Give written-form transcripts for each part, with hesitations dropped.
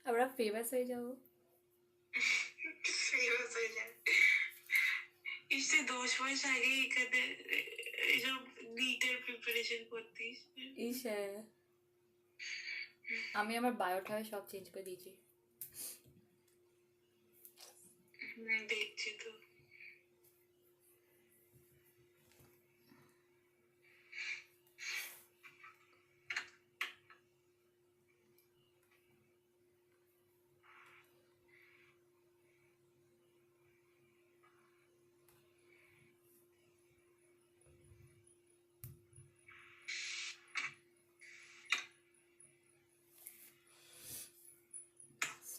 আমরা ফেমাস হয়ে যাবো। ফেমাস হয়ে যায়। ইসে 10 মাস আগে এখানে এইসব নিটের প্রিপারেশন করতিস। ইস, আমি আমার বায়োটায় সব চেঞ্জ করে দিয়েছি। দেখছি তো।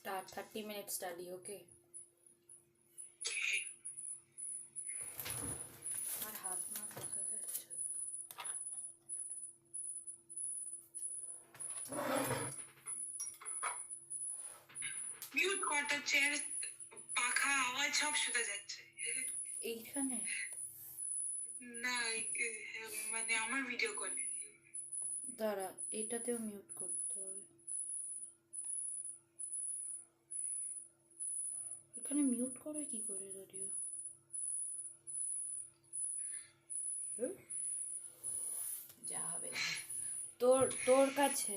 Start 30-minute study, okay? আর হাত না দেখা যাচ্ছে। মিউট করতে চেয়ার পাখা আওয়াজ সব শোনা যাচ্ছে। এইখানে না মানে আমার ভিডিও কলে। দাঁড়া, এটাতেও মিউট করতে হবে। এখানে মিউট করে কি করে রেডিও? যা হবে তোর কাছে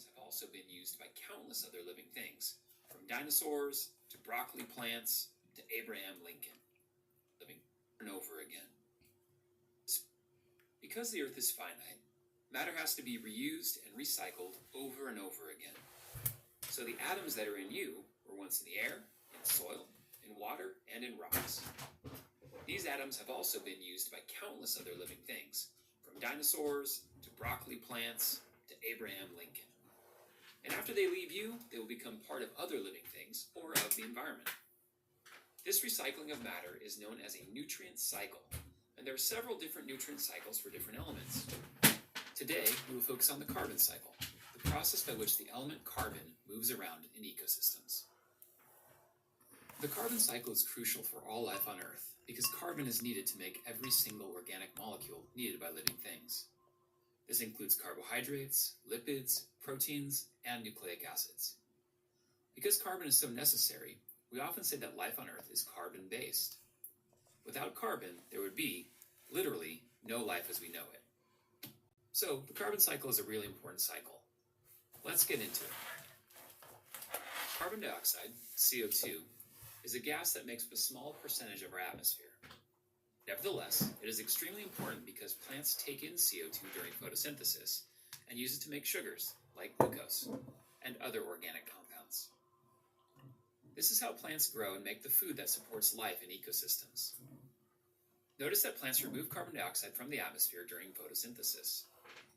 atoms have also been used by countless other living things, from dinosaurs to broccoli plants to Abraham Lincoln, living over and over again. Because the Earth is finite, matter has to be reused and recycled over and over again. So the atoms that are in you were once in the air, in soil, in water, and in rocks. These atoms have also been used by countless other living things, from dinosaurs to broccoli plants to Abraham Lincoln. And after they leave you, they will become part of other living things or of the environment. This recycling of matter is known as a nutrient cycle, and there are several different nutrient cycles for different elements. Today, we will focus on the carbon cycle, the process by which the element carbon moves around in ecosystems. The carbon cycle is crucial for all life on Earth because carbon is needed to make every single organic molecule needed by living things. This includes carbohydrates, lipids, proteins, and nucleic acids. Because carbon is so necessary, we often say that life on Earth is carbon-based. Without carbon, there would be, literally, no life as we know it. So, the carbon cycle is a really important cycle. Let's get into it. Carbon dioxide, CO2, is a gas that makes up a small percentage of our atmosphere. Nevertheless, it is extremely important because plants take in CO2 during photosynthesis and use it to make sugars, like glucose, and other organic compounds. This is how plants grow and make the food that supports life in ecosystems. Notice that plants remove carbon dioxide from the atmosphere during photosynthesis,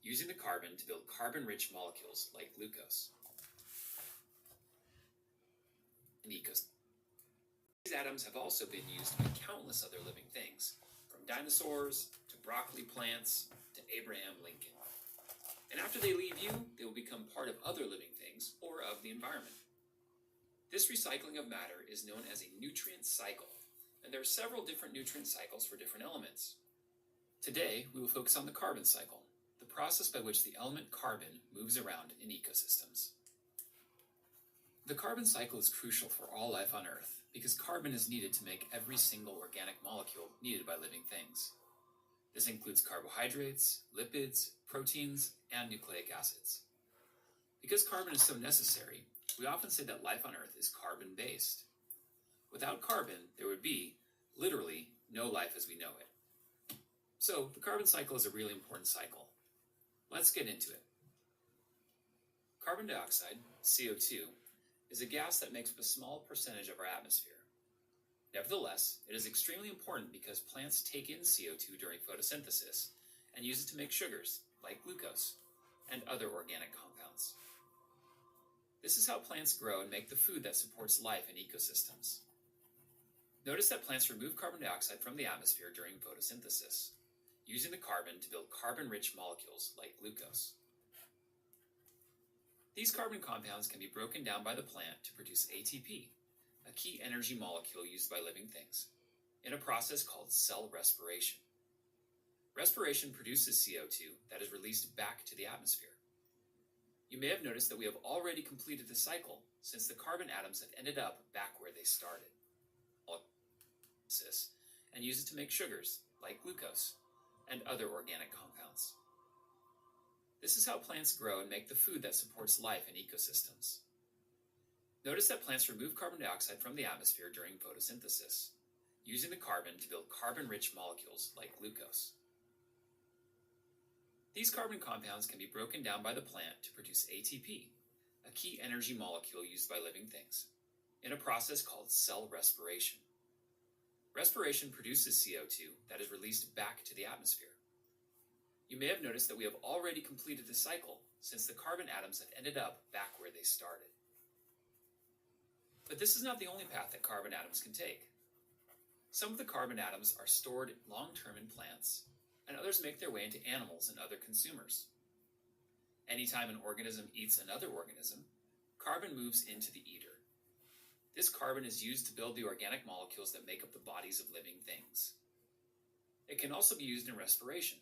using the carbon to build carbon-rich molecules like glucose. In ecosystems, these atoms have also been used by countless other living things, from dinosaurs to broccoli plants to Abraham Lincoln. And after they leave you, they will become part of other living things or of the environment. This recycling of matter is known as a nutrient cycle, and there are several different nutrient cycles for different elements. Today, we will focus on the carbon cycle, the process by which the element carbon moves around in ecosystems. The carbon cycle is crucial for all life on Earth because carbon is needed to make every single organic molecule needed by living things. This includes carbohydrates, lipids, proteins, and nucleic acids. Because carbon is so necessary, we often say that life on Earth is carbon-based. Without carbon, there would be, literally, no life as we know it. So, the carbon cycle is a really important cycle. Let's get into it. Carbon dioxide, CO2, is a gas that makes up a small percentage of our atmosphere. Nevertheless, it is extremely important because plants take in CO2 during photosynthesis and use it to make sugars, like glucose, and other organic compounds. This is how plants grow and make the food that supports life in ecosystems. Notice that plants remove carbon dioxide from the atmosphere during photosynthesis, using the carbon to build carbon-rich molecules like glucose. These carbon compounds can be broken down by the plant to produce ATP, a key energy molecule used by living things, in a process called cell respiration. Respiration produces CO2 that is released back to the atmosphere. You may have noticed that we have already completed the cycle since the carbon atoms have ended up back where they started, and use it to make sugars, like glucose, and other organic compounds. This is how plants grow and make the food that supports life in ecosystems. Notice that plants remove carbon dioxide from the atmosphere during photosynthesis, using the carbon to build carbon-rich molecules like glucose. These carbon compounds can be broken down by the plant to produce ATP, a key energy molecule used by living things, in a process called cell respiration. Respiration produces CO2 that is released back to the atmosphere. You may have noticed that we have already completed the cycle since the carbon atoms have ended up back where they started. But this is not the only path that carbon atoms can take. Some of the carbon atoms are stored long-term in plants, and others make their way into animals and other consumers. Anytime an organism eats another organism, carbon moves into the eater. This carbon is used to build the organic molecules that make up the bodies of living things. It can also be used in respiration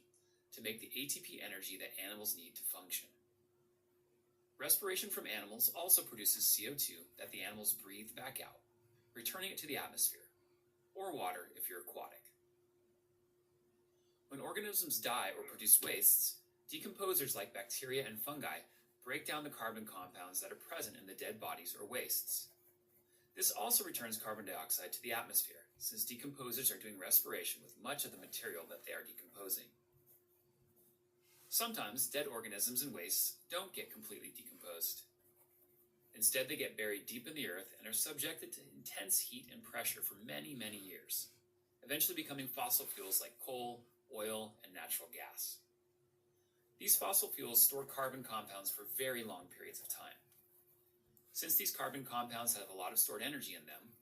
to make the ATP energy that animals need to function. Respiration from animals also produces CO2 that the animals breathe back out, returning it to the atmosphere, or water if you're aquatic. When organisms die or produce wastes, decomposers like bacteria and fungi break down the carbon compounds that are present in the dead bodies or wastes. This also returns carbon dioxide to the atmosphere, since decomposers are doing respiration with much of the material that they are decomposing. Sometimes dead organisms and wastes don't get completely decomposed. Instead, they get buried deep in the earth and are subjected to intense heat and pressure for many, many years, eventually becoming fossil fuels like coal, oil, and natural gas. These fossil fuels store carbon compounds for very long periods of time. Since these carbon compounds have a lot of stored energy in them,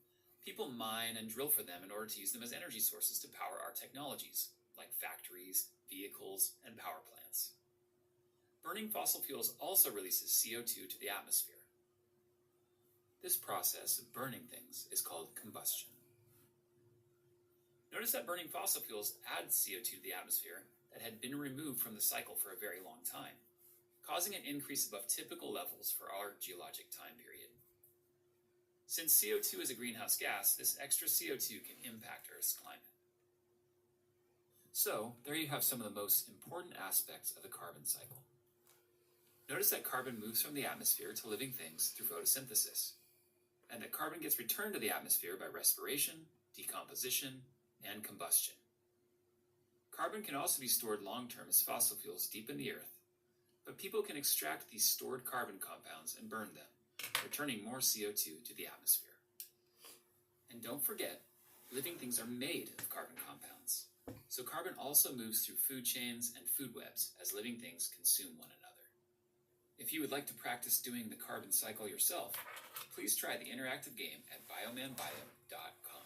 people mine and drill for them in order to use them as energy sources to power our technologies, like factories, vehicles, and power plants. Burning fossil fuels also releases CO2 to the atmosphere. This process of burning things is called combustion. Notice that burning fossil fuels add CO2 to the atmosphere that had been removed from the cycle for a very long time, causing an increase above typical levels for our geologic time period. Since CO2 is a greenhouse gas, this extra CO2 can impact Earth's climate. So, there you have some of the most important aspects of the carbon cycle. Notice that carbon moves from the atmosphere to living things through photosynthesis, and that carbon gets returned to the atmosphere by respiration, decomposition, and combustion. Carbon can also be stored long-term as fossil fuels deep in the earth, but people can extract these stored carbon compounds and burn them, returning more CO2 to the atmosphere. And don't forget, living things are made of carbon compounds, so carbon also moves through food chains and food webs as living things consume one another. If you would like to practice doing the carbon cycle yourself, please try the interactive game at biomanbio.com.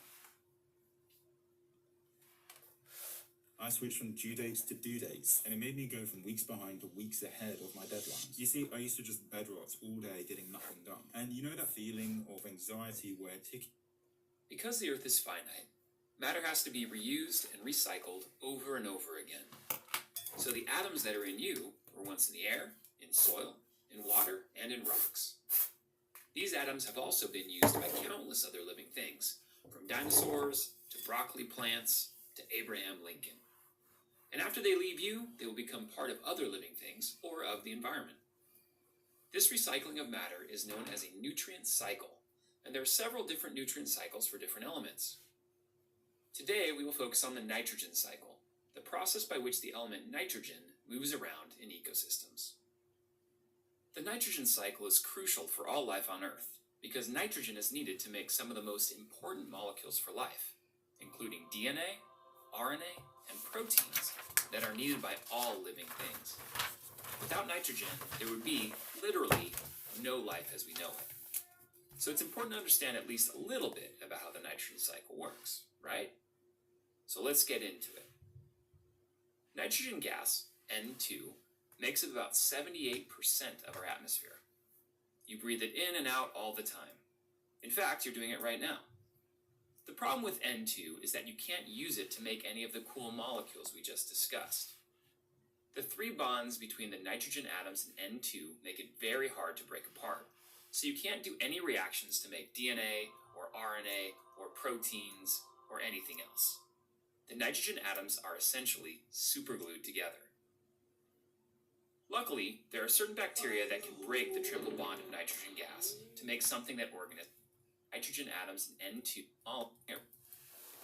I switched from due dates to due dates, and it made me go from weeks behind to weeks ahead of my deadlines. You see, I used to just bed rot all day getting nothing done. And you know that feeling of anxiety where Because the Earth is finite, matter has to be reused and recycled over and over again. So the atoms that are in you were once in the air, in soil, in water, and in rocks. These atoms have also been used by countless other living things, from dinosaurs to broccoli plants to Abraham Lincoln. And after they leave you, they will become part of other living things or of the environment. This recycling of matter is known as a nutrient cycle, and there are several different nutrient cycles for different elements. Today, we will focus on the nitrogen cycle, the process by which the element nitrogen moves around in ecosystems. The nitrogen cycle is crucial for all life on Earth, because nitrogen is needed to make some of the most important molecules for life, including DNA, RNA, and proteins that are needed by all living things. Without nitrogen, there would be, literally, no life as we know it. So it's important to understand at least a little bit about how the nitrogen cycle works, right? So let's get into it. Nitrogen gas, N2, makes up about 78% of our atmosphere. You breathe it in and out all the time. In fact, you're doing it right now. The problem with N2 is that you can't use it to make any of the cool molecules we just discussed. The three bonds between the nitrogen atoms in N2 make it very hard to break apart, so you can't do any reactions to make DNA or RNA or proteins or anything else. The nitrogen atoms are essentially superglued together. Luckily, there are certain bacteria that can break the triple bond of nitrogen gas to make something that organisms, nitrogen atoms in N2, all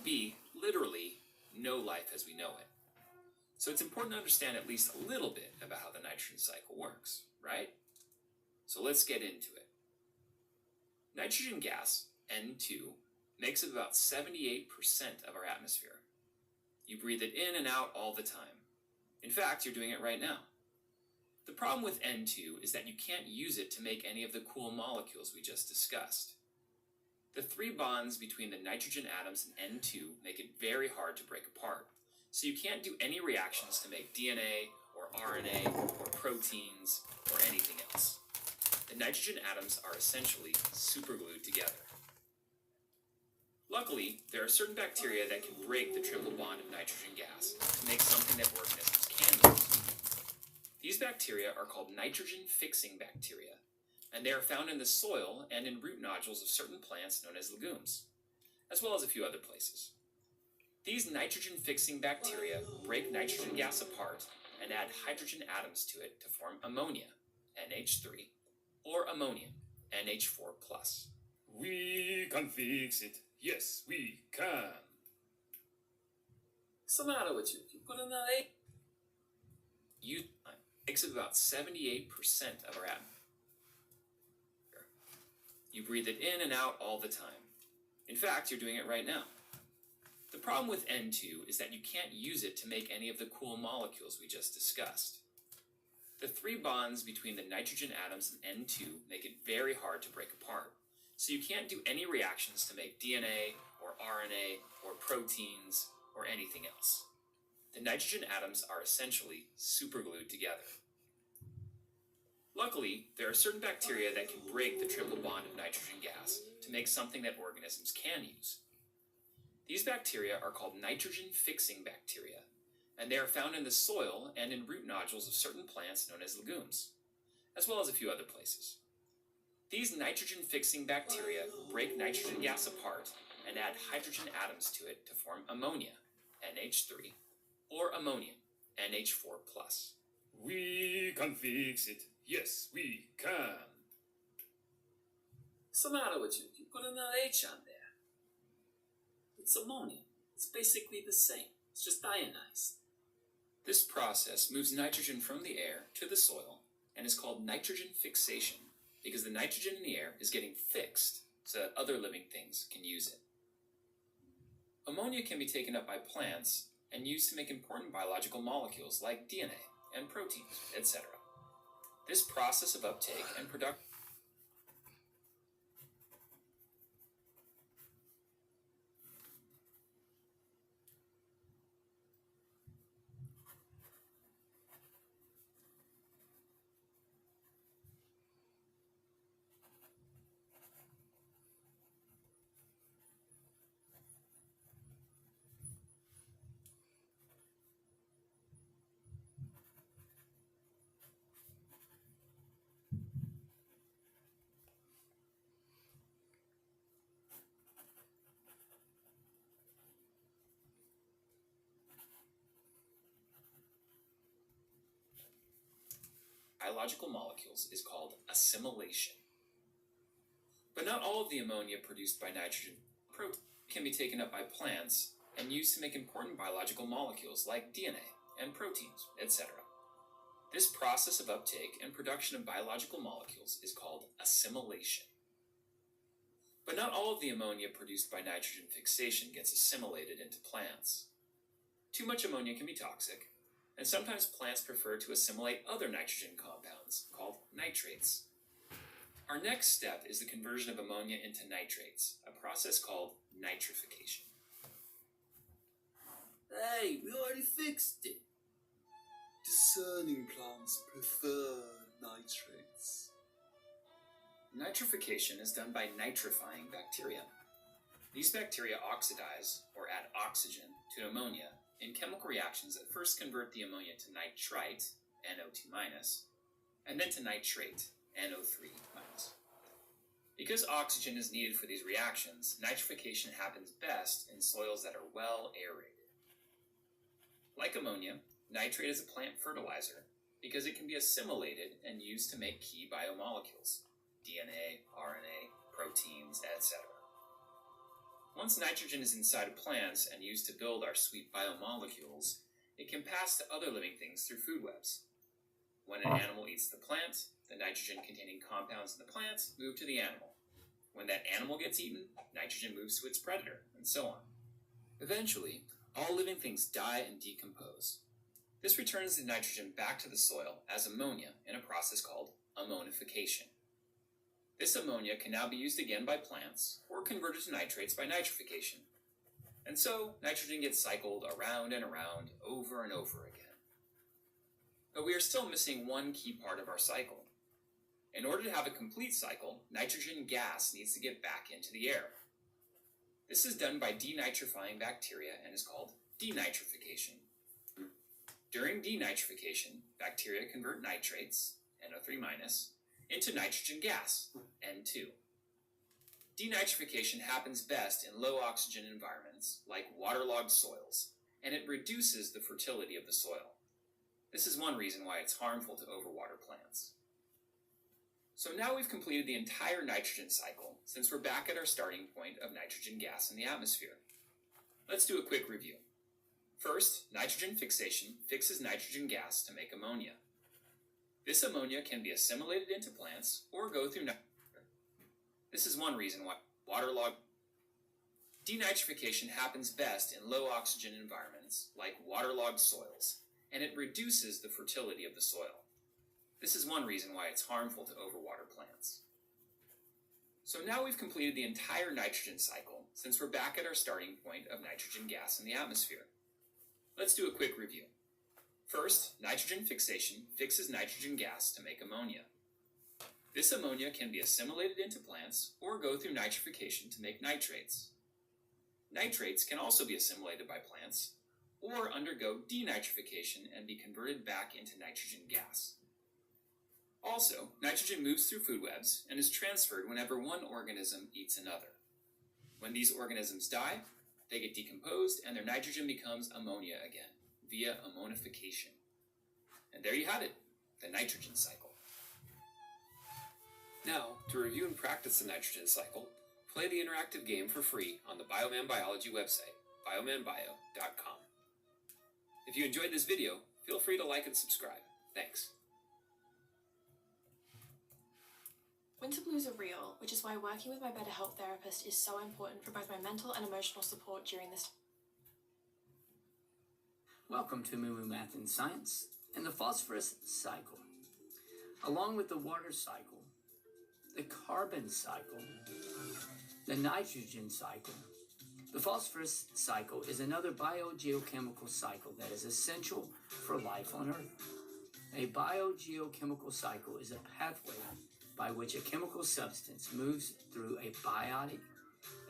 be literally no life as we know it. So it's important to understand at least a little bit about how the nitrogen cycle works, right? So let's get into it. Nitrogen gas, N2, makes up about 78% of our atmosphere. You breathe it in and out all the time. In fact, you're doing it right now. The problem with N2 is that you can't use it to make any of the cool molecules we just discussed. The three bonds between the nitrogen atoms in N2 make it very hard to break apart, so you can't do any reactions to make DNA or RNA or proteins or anything else. The nitrogen atoms are essentially superglued together. Luckily, there are certain bacteria that can break the triple bond of nitrogen gas to make something that organisms can use. These bacteria are called nitrogen-fixing bacteria, and they are found in the soil and in root nodules of certain plants known as legumes, as well as a few other places. These nitrogen-fixing bacteria break nitrogen gas apart and add hydrogen atoms to it to form ammonia, NH3, or ammonium, NH4+. We can fix it. Yes, we can. What's the matter with you? You put in that A. You makes up about 78% of our atmosphere. You breathe it in and out all the time. In fact, you're doing it right now. The problem with N2 is that you can't use it to make any of the cool molecules we just discussed. The 3 bonds between the nitrogen atoms in N2 make it very hard to break apart, so you can't do any reactions to make DNA or RNA or proteins or anything else. The nitrogen atoms are essentially superglued together. Luckily, there are certain bacteria that can break the triple bond of nitrogen gas to make something that organisms can use. These bacteria are called nitrogen-fixing bacteria, and they are found in the soil and in root nodules of certain plants known as legumes, as well as a few other places. These nitrogen-fixing bacteria break nitrogen gas apart and add hydrogen atoms to it to form ammonia, NH3, or ammonium, NH4+. We can fix it. Yes, we can. What's the matter with you? You put another H on there. It's ammonium. It's basically the same. It's just ionized. This process moves nitrogen from the air to the soil and is called nitrogen fixation because the nitrogen in the air is getting fixed so that other living things can use it. Ammonia can be taken up by plants and used to make important biological molecules like DNA and proteins, etc. This process of uptake and production biological molecules is called assimilation. But not all of the ammonia produced by nitrogen protein can be taken up by plants and used to make important biological molecules like DNA and proteins, etc. This process of uptake and production of biological molecules is called assimilation. But not all of the ammonia produced by nitrogen fixation gets assimilated into plants. Too much ammonia can be toxic, and sometimes plants prefer to assimilate other nitrogen compounds, called nitrates. Our next step is the conversion of ammonia into nitrates, a process called nitrification. Hey, we already fixed it. Discerning plants prefer nitrates. Nitrification is done by nitrifying bacteria. These bacteria oxidize, or add oxygen, to ammonia in chemical reactions that first convert the ammonia to nitrite, NO2-, and then to nitrate, NO3-. Because oxygen is needed for these reactions, nitrification happens best in soils that are well aerated. Like ammonia, nitrate is a plant fertilizer because it can be assimilated and used to make key biomolecules, DNA, RNA, proteins, etc. Once nitrogen is inside of plants and used to build our sweet biomolecules, it can pass to other living things through food webs. When an animal eats the plant, the nitrogen-containing compounds in the plant move to the animal. When that animal gets eaten, nitrogen moves to its predator, and so on. Eventually, all living things die and decompose. This returns the nitrogen back to the soil as ammonia in a process called ammonification. This ammonia can now be used again by plants, or converted to nitrates by nitrification. And so, nitrogen gets cycled around and around, over and over again. But we are still missing one key part of our cycle. In order to have a complete cycle, nitrogen gas needs to get back into the air. This is done by denitrifying bacteria and is called denitrification. During denitrification, bacteria convert nitrates, NO3-, into nitrogen gas, N2. Denitrification happens best in low oxygen environments, like waterlogged soils, and it reduces the fertility of the soil. This is one reason why it's harmful to overwater plants. So now we've completed the entire nitrogen cycle, since we're back at our starting point of nitrogen gas in the atmosphere. Let's do a quick review. First, nitrogen fixation fixes nitrogen gas to make ammonia. This ammonia can be assimilated into plants or go through nitrogen. This is one reason why waterlogged denitrification happens best in low oxygen environments like waterlogged soils, and it reduces the fertility of the soil. This is one reason why it's harmful to overwater plants. So now we've completed the entire nitrogen cycle, since we're back at our starting point of nitrogen gas in the atmosphere. Let's do a quick review. First, nitrogen fixation fixes nitrogen gas to make ammonia. This ammonia can be assimilated into plants or go through nitrification to make nitrates. Nitrates can also be assimilated by plants or undergo denitrification and be converted back into nitrogen gas. Also, nitrogen moves through food webs and is transferred whenever one organism eats another. When these organisms die, they get decomposed and their nitrogen becomes ammonia again, via ammonification. And there you have it, the nitrogen cycle. Now, to review and practice the nitrogen cycle, play the interactive game for free on the Bioman Biology website, biomanbio.com. If you enjoyed this video, feel free to like and subscribe. Thanks. Winter blues are real, which is why working with my BetterHelp therapist is so important for both my mental and emotional support during this. Welcome to Moo Moo Math and Science and the phosphorus cycle. Along with the water cycle, the carbon cycle, the nitrogen cycle, the phosphorus cycle is another biogeochemical cycle that is essential for life on Earth. A biogeochemical cycle is a pathway by which a chemical substance moves through a biotic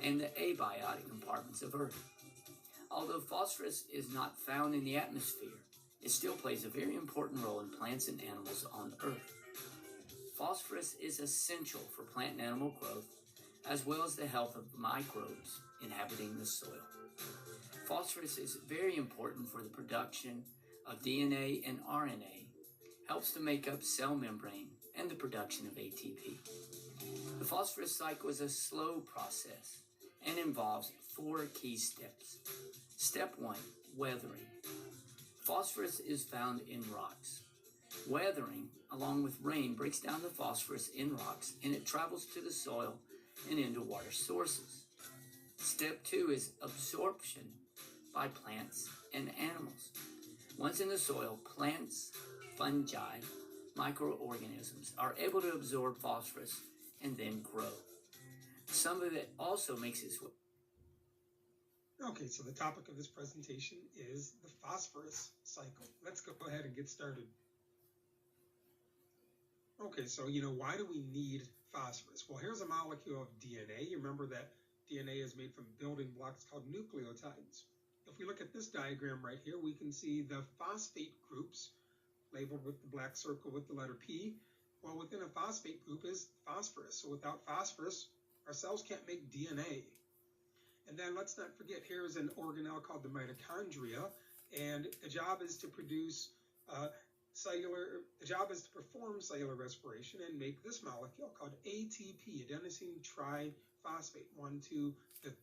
and the abiotic compartments of Earth. Although phosphorus is not found in the atmosphere, it still plays a very important role in plants and animals on Earth. Phosphorus is essential for plant and animal growth, as well as the health of microbes inhabiting the soil. Phosphorus is very important for the production of DNA and RNA, helps to make up cell membrane, and the production of ATP. The phosphorus cycle is a slow process and involves 4 key steps. Step 1, weathering. Phosphorus is found in rocks. Weathering, along with rain, breaks down the phosphorus in rocks and it travels to the soil and into water sources. Step 2 is absorption by plants and animals. Once in the soil, plants, fungi, microorganisms are able to absorb phosphorus and then grow. Some of it also makes its way. Okay, so the topic of this presentation is the phosphorus cycle. Let's go ahead and get started. Okay, so why do we need phosphorus? Well, here's a molecule of DNA. You remember that DNA is made from building blocks called nucleotides. If we look at this diagram right here, we can see the phosphate groups labeled with the black circle with the letter P. Well, within a phosphate group is phosphorus. So without phosphorus, our cells can't make DNA. And then let's not forget, here's an organelle called the mitochondria, and the job is to produce perform cellular respiration and make this molecule called ATP, adenosine triphosphate.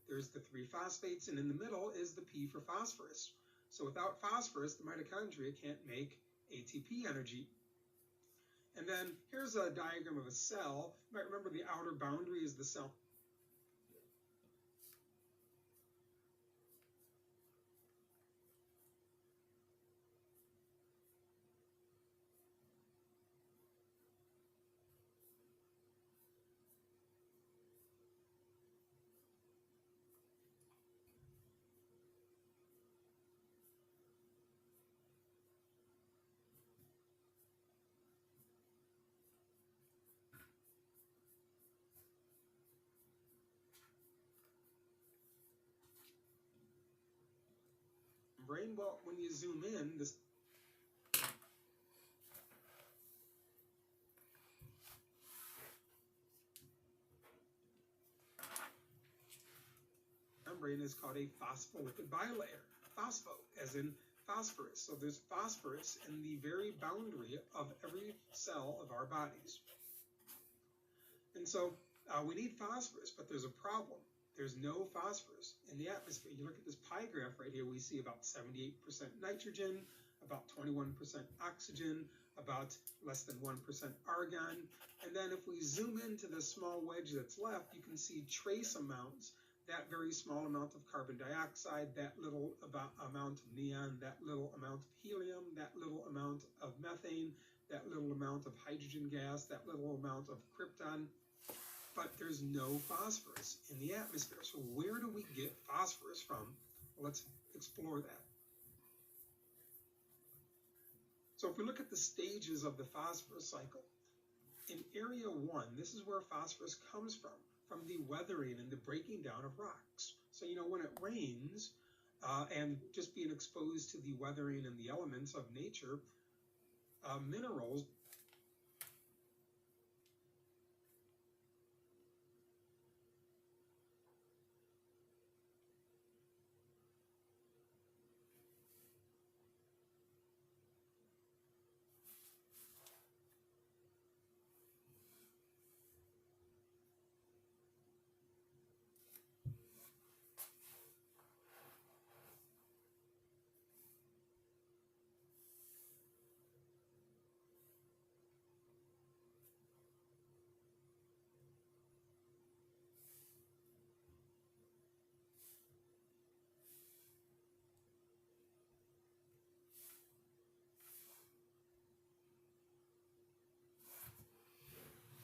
There's the 3 phosphates, and in the middle is the P for phosphorus. So without phosphorus, the mitochondria can't make ATP energy. And then here's a diagram of a cell. You might remember the outer boundary is the cell. Brain, well, when you zoom in, this membrane is called a phospholipid bilayer. Phospho, as in phosphorus. So there's phosphorus in the very boundary of every cell of our bodies. And so we need phosphorus, but there's a problem. There's no phosphorus in the atmosphere. You look at this pie graph right here, we see about 78% nitrogen, about 21% oxygen, about less than 1% argon. And then if we zoom into the small wedge that's left, you can see trace amounts, that very small amount of carbon dioxide, that little amount of neon, that little amount of helium, that little amount of methane, that little amount of hydrogen gas, that little amount of krypton. But there's no phosphorus in the atmosphere. So where do we get phosphorus from? Well, let's explore that. So if we look at the stages of the phosphorus cycle, in area 1, this is where phosphorus comes from the weathering and the breaking down of rocks. So, you know, when it rains and just being exposed to the weathering and the elements of nature, minerals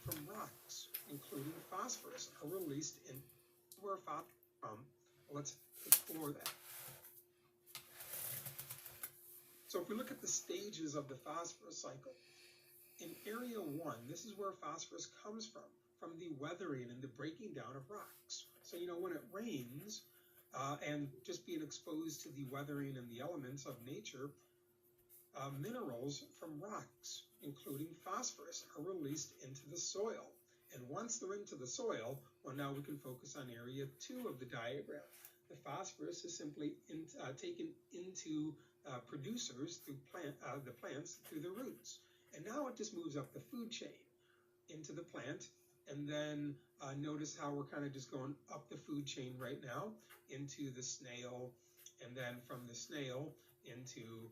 from rocks, including phosphorus, are released in where phosphorus from. Let's explore that. So if we look at the stages of the phosphorus cycle, in area 1, this is where phosphorus comes from the weathering and the breaking down of rocks. So, you know, when it rains and just being exposed to the weathering and the elements of nature, minerals from rocks, including phosphorus, are released into the soil. And once they're into the soil, well, now we can focus on area 2 of the diagram. The phosphorus is simply taken into producers through the plants through the roots. And now it just moves up the food chain into the plant. And then notice how we're kind of just going up the food chain right now into the snail, and then from the snail into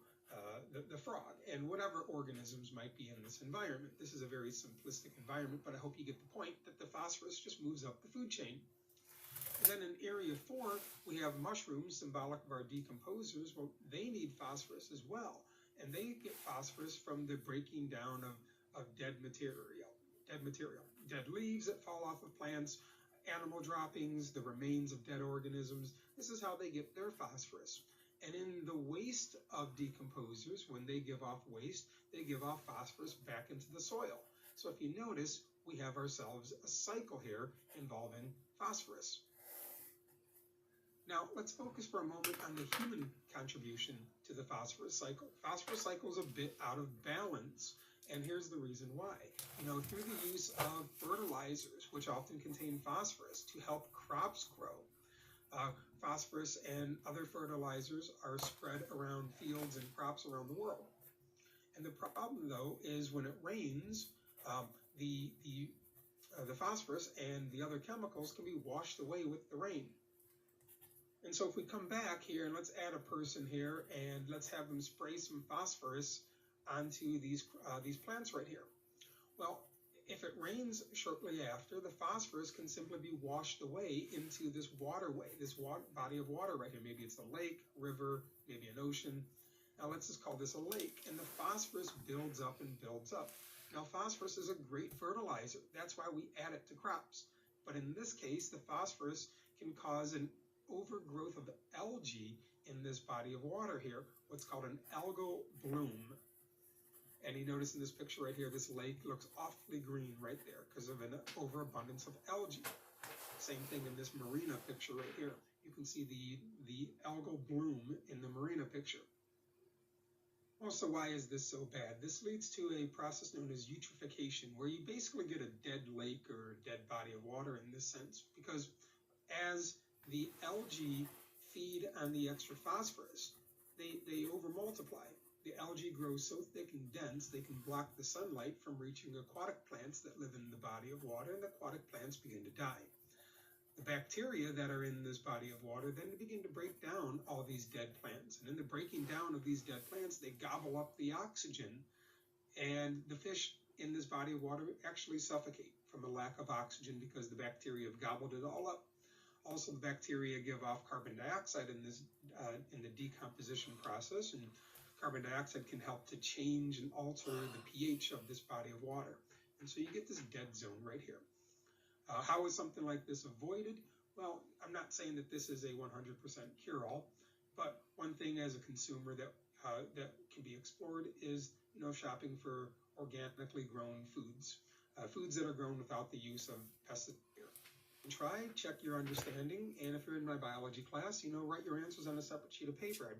the frog, and whatever organisms might be in this environment. This is a very simplistic environment, but I hope you get the point that the phosphorus just moves up the food chain. And then in area 4, we have mushrooms, symbolic of our decomposers. Well, they need phosphorus as well, and they get phosphorus from the breaking down of dead material, dead leaves that fall off of plants, animal droppings, the remains of dead organisms. This is how they get their phosphorus. And in the waste of decomposers, when they give off waste, they give off phosphorus back into the soil. So if you notice, we have ourselves a cycle here involving phosphorus. Now, let's focus for a moment on the human contribution to the phosphorus cycle. Phosphorus cycle is a bit out of balance, and here's the reason why. You know, through the use of fertilizers, which often contain phosphorus to help crops grow, phosphorus and other fertilizers are spread around fields and crops around the world. And the problem, though, is when it rains, the phosphorus and the other chemicals can be washed away with the rain. And so if we come back here and let's add a person here and let's have them spray some phosphorus onto these plants right here. Well, if it rains shortly after, the phosphorus can simply be washed away into this waterway, this body of water right here. Maybe it's a lake, river, maybe an ocean. Now let's just call this a lake. And the phosphorus builds up and builds up. Now phosphorus is a great fertilizer. That's why we add it to crops. But in this case, the phosphorus can cause an overgrowth of algae in this body of water here, what's called an algal bloom. And you notice in this picture right here, this lake looks awfully green right there because of an overabundance of algae. Same thing in this marina picture right here. You can see the algal bloom in the marina picture. Also, why is this so bad? This leads to a process known as eutrophication, where you basically get a dead lake or a dead body of water in this sense, because as the algae feed on the extra phosphorus, they overmultiply. The algae grow so thick and dense they can block the sunlight from reaching aquatic plants that live in the body of water, and the aquatic plants begin to die. The bacteria that are in this body of water then begin to break down all these dead plants. And in the breaking down of these dead plants, they gobble up the oxygen, and the fish in this body of water actually suffocate from a lack of oxygen because the bacteria have gobbled it all up. Also, the bacteria give off carbon dioxide in the decomposition process, and carbon dioxide can help to change and alter the pH of this body of water. And so you get this dead zone right here. How is something like this avoided? Well, I'm not saying that this is a 100% cure-all, but one thing as a consumer that can be explored is, shopping for organically grown foods, foods that are grown without the use of pesticides. Try, check your understanding, and if you're in my biology class, write your answers on a separate sheet of paper.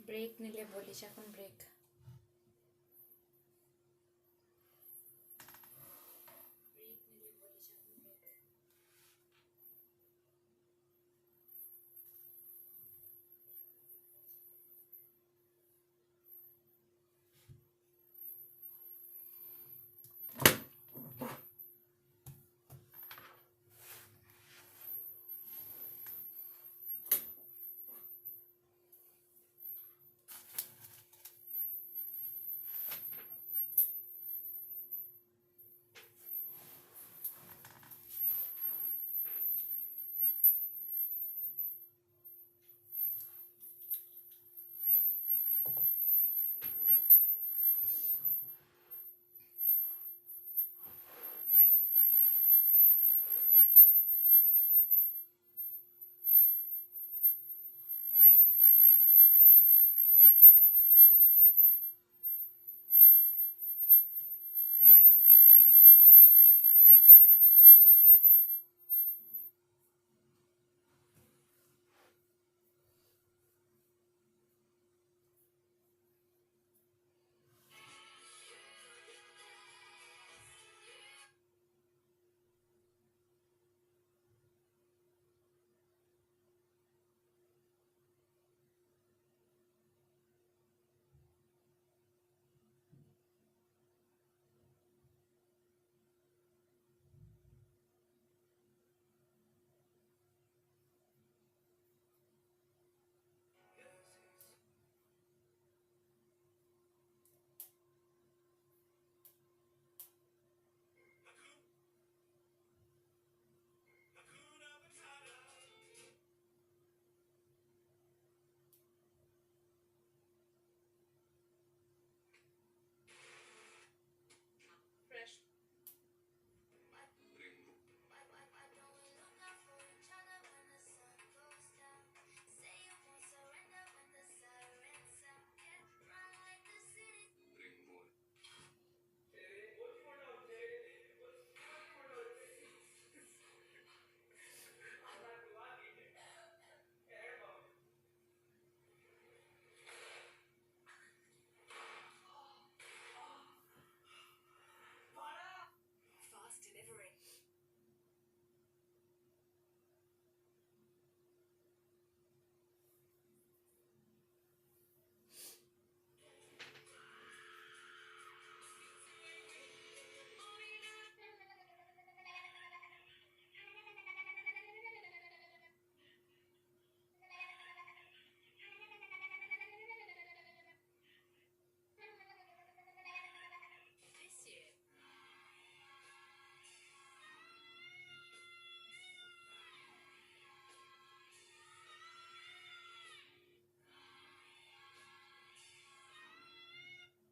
Break নিলে বলিস, এখন break.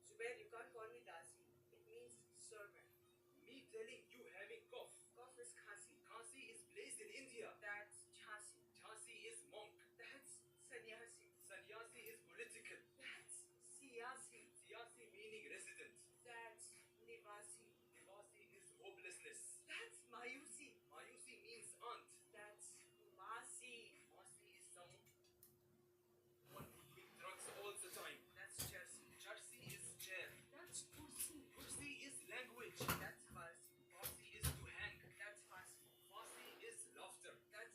Zubair, you can't call me Dasi. It means servant. Me telling you having cough. Cough is Khasi. Khasi is placed in India. That's Jhansi. Jhansi is monk. That's sannyasi. Sannyasi is political. That's siyasi. Siyasi meaning resident. That's nivasi. Nivasi is hopelessness. That's mayusi. Mayusi means aunt. That's masi. Masi is someone who takes drugs all the time. That's Chersi. Charsi is chair. That's kursi. Kursi is language. That's Farsi. Farsi is to hang. That's Farsi. Farsi is laughter. That's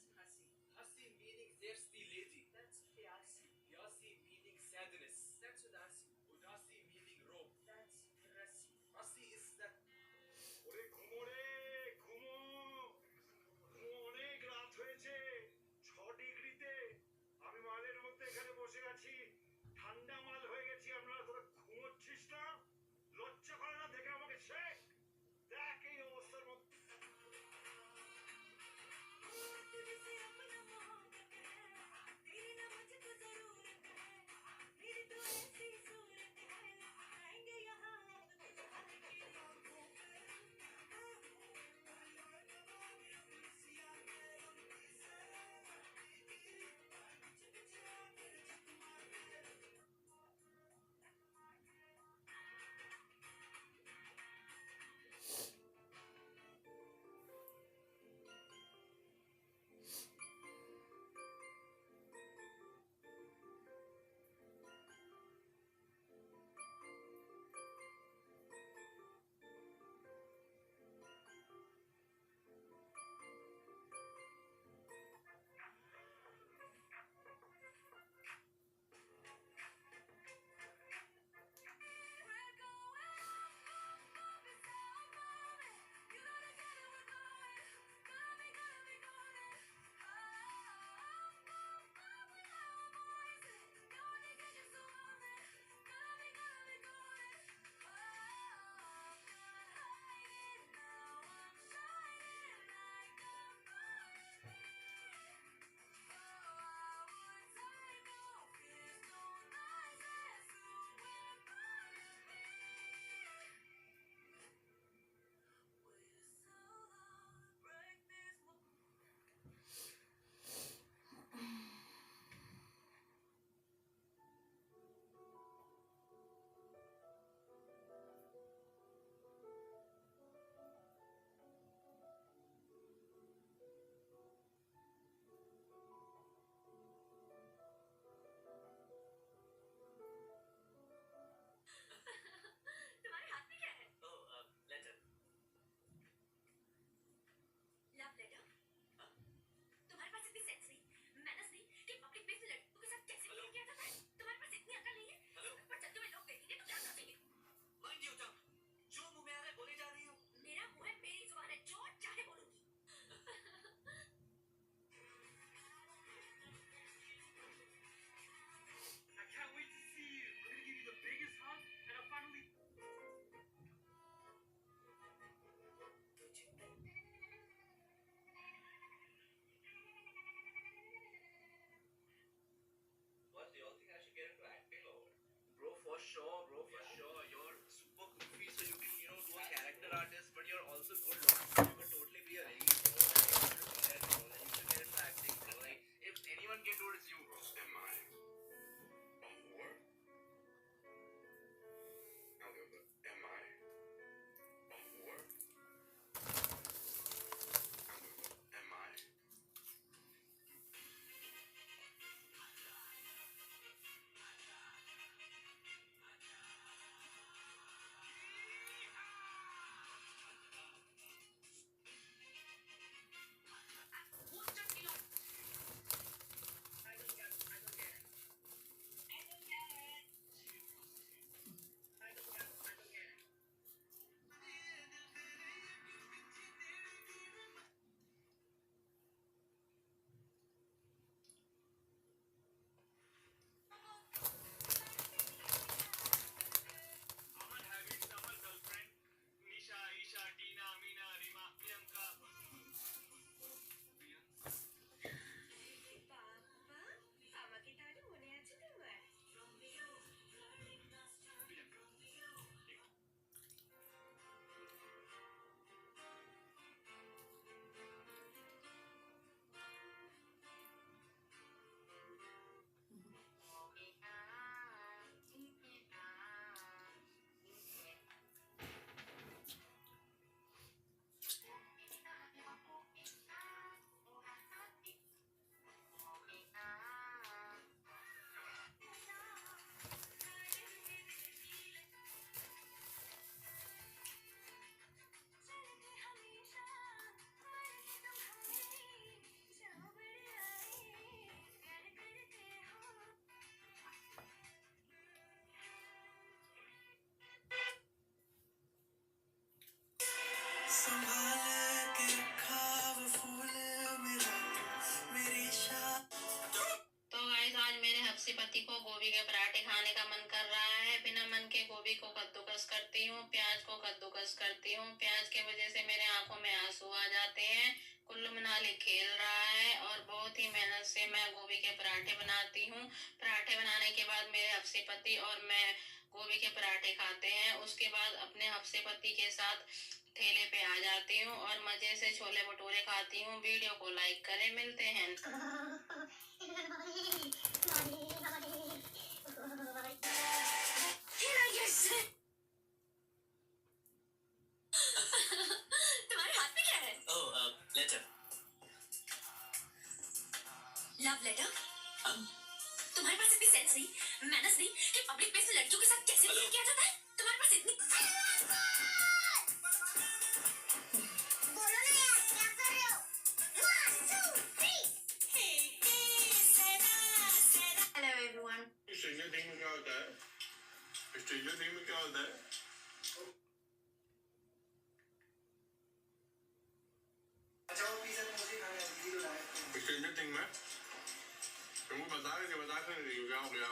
गोभी को कद्दूकस करती हूँ, प्याज को कद्दूकस करती हूँ। प्याज के वजह से मेरे आंखों में आंसू आ जाते हैं। कुल्लू मनाली खेल रहा है और बहुत ही मेहनत से मैं गोभी के पराठे बनाती हूँ। पराठे बनाने के बाद मेरे हफ्से पति और मैं गोभी के पराठे खाते हैं। उसके बाद अपने हफ्से पति के साथ ठेले पे आ जाती हूँ और मजे से छोले भटूरे खाती हूँ। वीडियो को लाइक करें, मिलते हैं। तुम्हारे हाथ में क्या है? लेटर। Love letter? तुम्हारे पास इतनी सेंस नहीं, मैनर्स नहीं कि पब्लिक प्लेस में लड़कियों के साथ कैसे बिहेव किया जाता है? तुम्हारे पास इतनी बोलो ना यार, क्या कर रहे हो? 1 2 3 Hello everyone. स्ट्रेंजर थिंग में क्या होता है? स्ट्रेंजर थिंग में क्या होता है? स्ट्रेंजर थिंग में तुमको बता रहे थे, बता कर नहीं रही हो, क्या हो गया?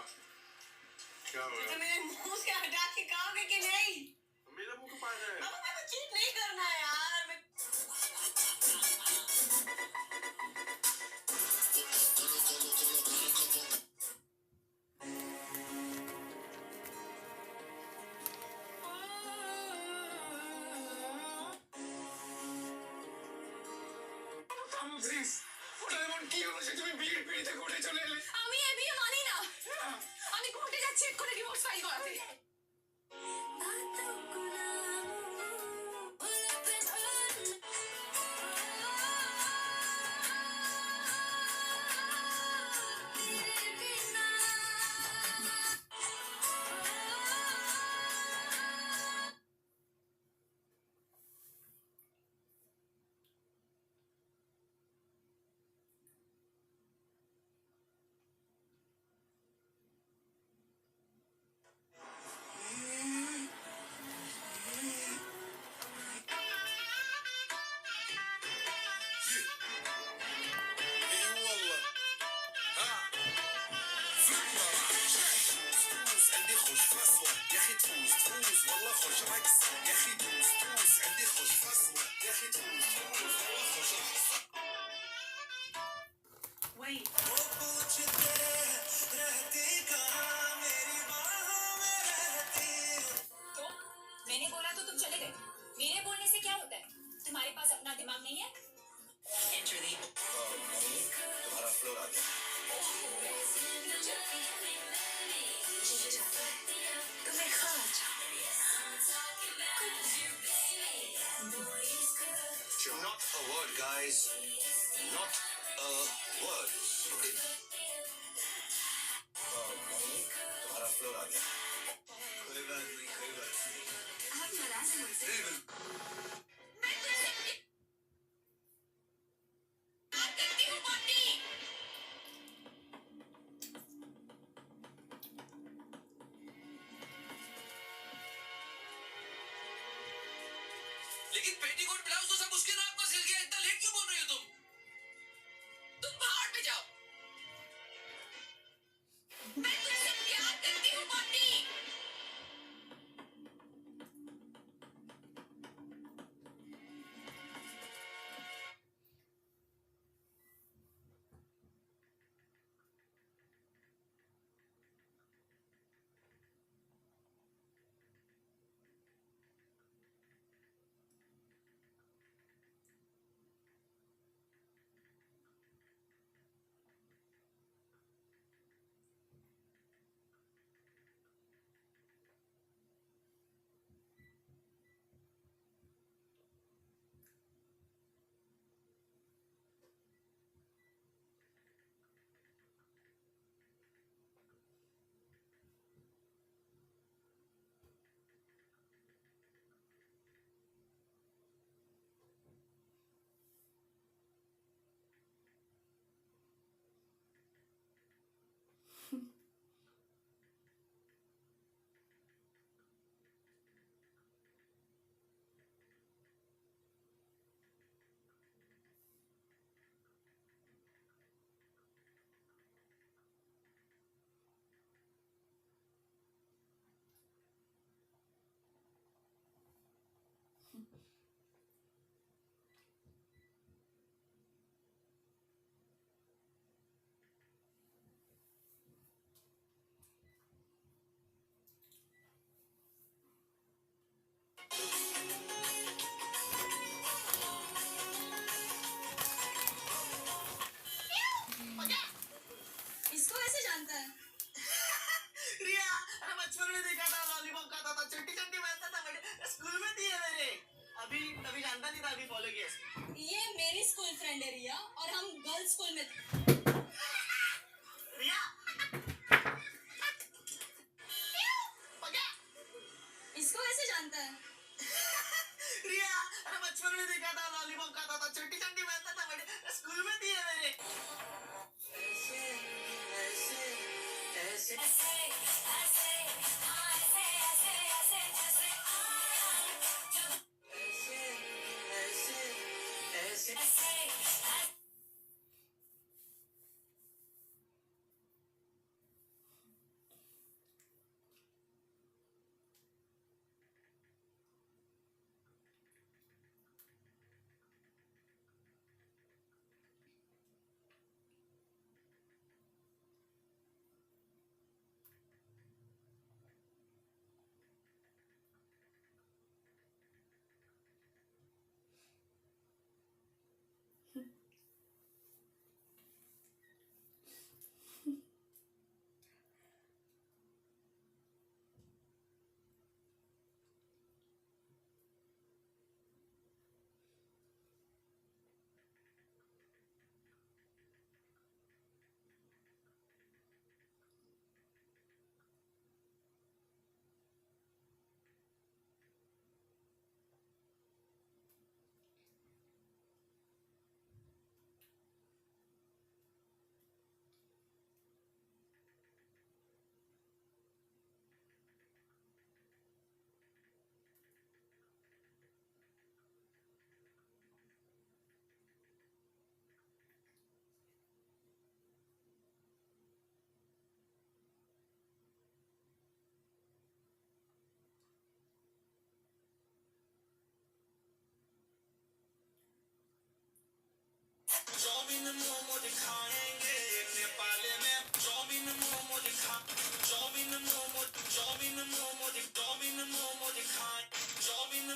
क्या हो गया? मेरे मुंह से हटा के कहोगे कि नहीं? मेरा मुंह के पास है। अब मेरे को चीट नहीं करना है यार। আমি এ বিয়ে মানি না। আমি কোর্টে যাচ্ছি, এক্ষুনি ডিভোর্স ফাইল করাতে। Wait. तो मैंने बोला तो तुम चले गए। मेरे बोलने से क्या होता है? तुम्हारे पास अपना दिमाग नहीं है? Enter the तुम्हारा फ्लोर आ गया। तुम्हें खाना Not a word, guys. Not a word. तुम्हारा फ्लोर आ गया। कोई बात नहीं, कोई बात नहीं। आप नाराज हैं मुझसे? नहीं, बिल्कुल। लेकिन पेटीकोट ब्लाउज तो सब उसके नाम पर सिल गया। इतना लेट क्यों बोल रही हो तुम? तुम बाहर पे जाओ। मैं तुझसे प्यार करती हूँ बॉन्डी। इसको कैसे जानता है? रिया, अरे बचपन में देखा था, लॉलीपॉप खाता था, चट्टी चट्टी मारता था, बड़े स्कूल में थी है मेरे। अभी तभी जानता नहीं था, अभी फॉलो किया इसको। ये मेरी स्कूल फ्रेंड है रिया और हम गर्ल्स स्कूल में थे। रिया, इसको कैसे जानता है? रिया, अरे बचपन में देखा था, लॉलीपॉप खाता था, चट्टी चट्टी मारता था, बड़े स्कूल में थी है मेरे। चाउमीन मोमो दिखाएंगे नेपाल में, चाउमीन मोमो चाउमीन मोमो दिखाएं, चाउमीन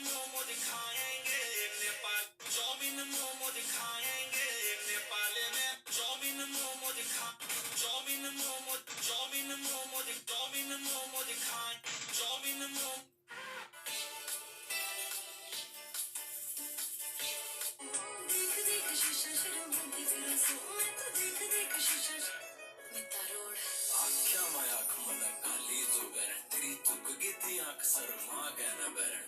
मोमो दिखाएंगे नेपाल, चाउमीन मोमो दिखाएंगे नेपाल में, चाउमीन मोमो दिखाएं, चाउमीन मोमो देख देख शीशा शर्म होती फिर मैं तो देख देख शीशा मिता रोड आख्या माया खमला काली जुगर तेरी चुक गई आंख शर्मा गया न बरण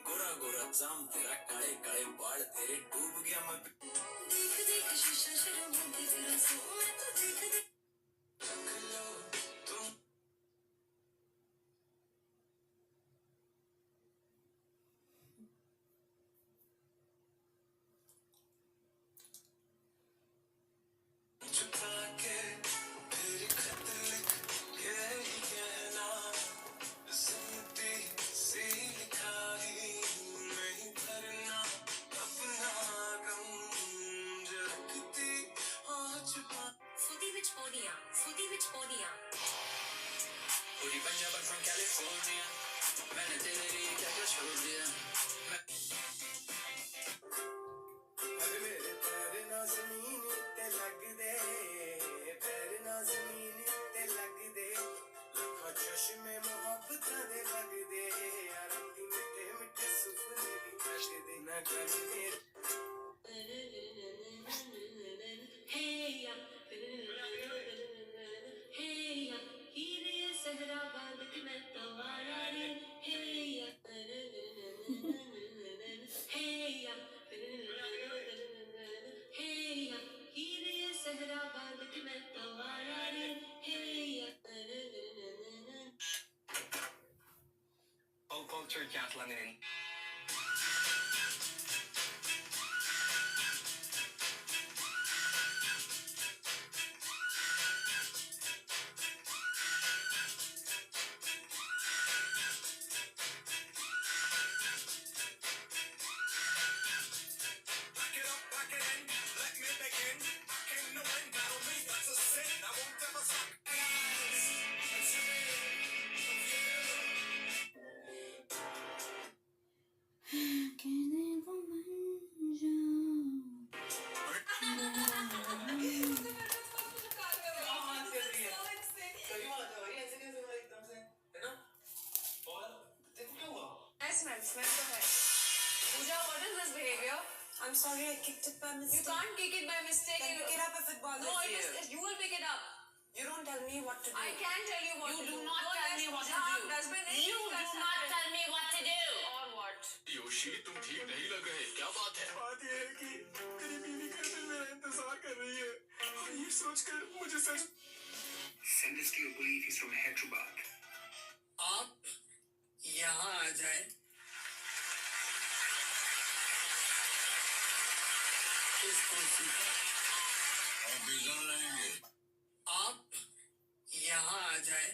गोरा गोरा जाम तेरा काले काले बाल तेरे डूब गया मैं देख देख शीशा शर्म होती फिर मैं तो देख देख छुपा के तेरी खत लिख के कहना जिंदगी से लिखा ही नहीं करना अपना गम जो रखती आज फुदी विच पोनिया पूरी पंजाब from California मैंने तेरे लिए क्या क्या छोड़ दिया अरे मेरे पैर ना जमीन ते लग दे पैर ना जमीन ते लग दे लखा चश्मे मोहब्बत दे लग दे यार दी मिठे मिठे सुपने भी कट दे ना कर दे सहरा बादक में तवारा रे हेया हेया हेया हीरे सहरा बादक में तवारा रे हेया Pop culture cat lang din. behavior. I'm sorry, I kicked it by You mistake. can't kick it by mistake. Then pick it up if it bothers No, you. you will pick it up. You don't tell me what to do. I can tell you what You to do. do not Don't tell touch me what to हाँ, do. Dustbin नहीं You touch do not dustbin. tell me what to do. Or what? Yoshi तुम ठीक नहीं लग रहे, क्या बात है? बात यह है कि मेरी बीवी घर में मेरा इंतजार कर रही है और ये सोचकर मुझे सच Send a steel belief he's from Hyderabad. आप यहाँ आ जाए इस कुर्सी पर हम बिजल रहेंगे आप यहाँ आ जाए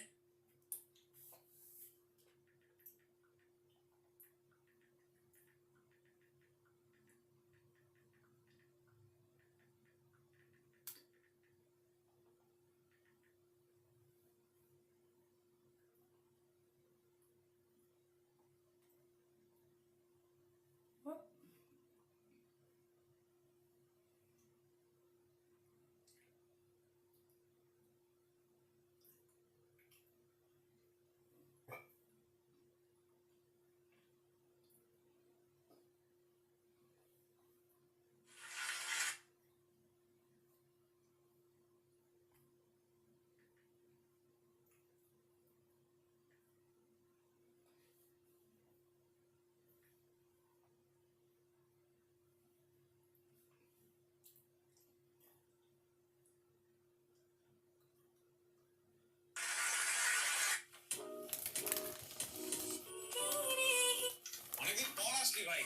অনেকদিন পর আসলি ভাই,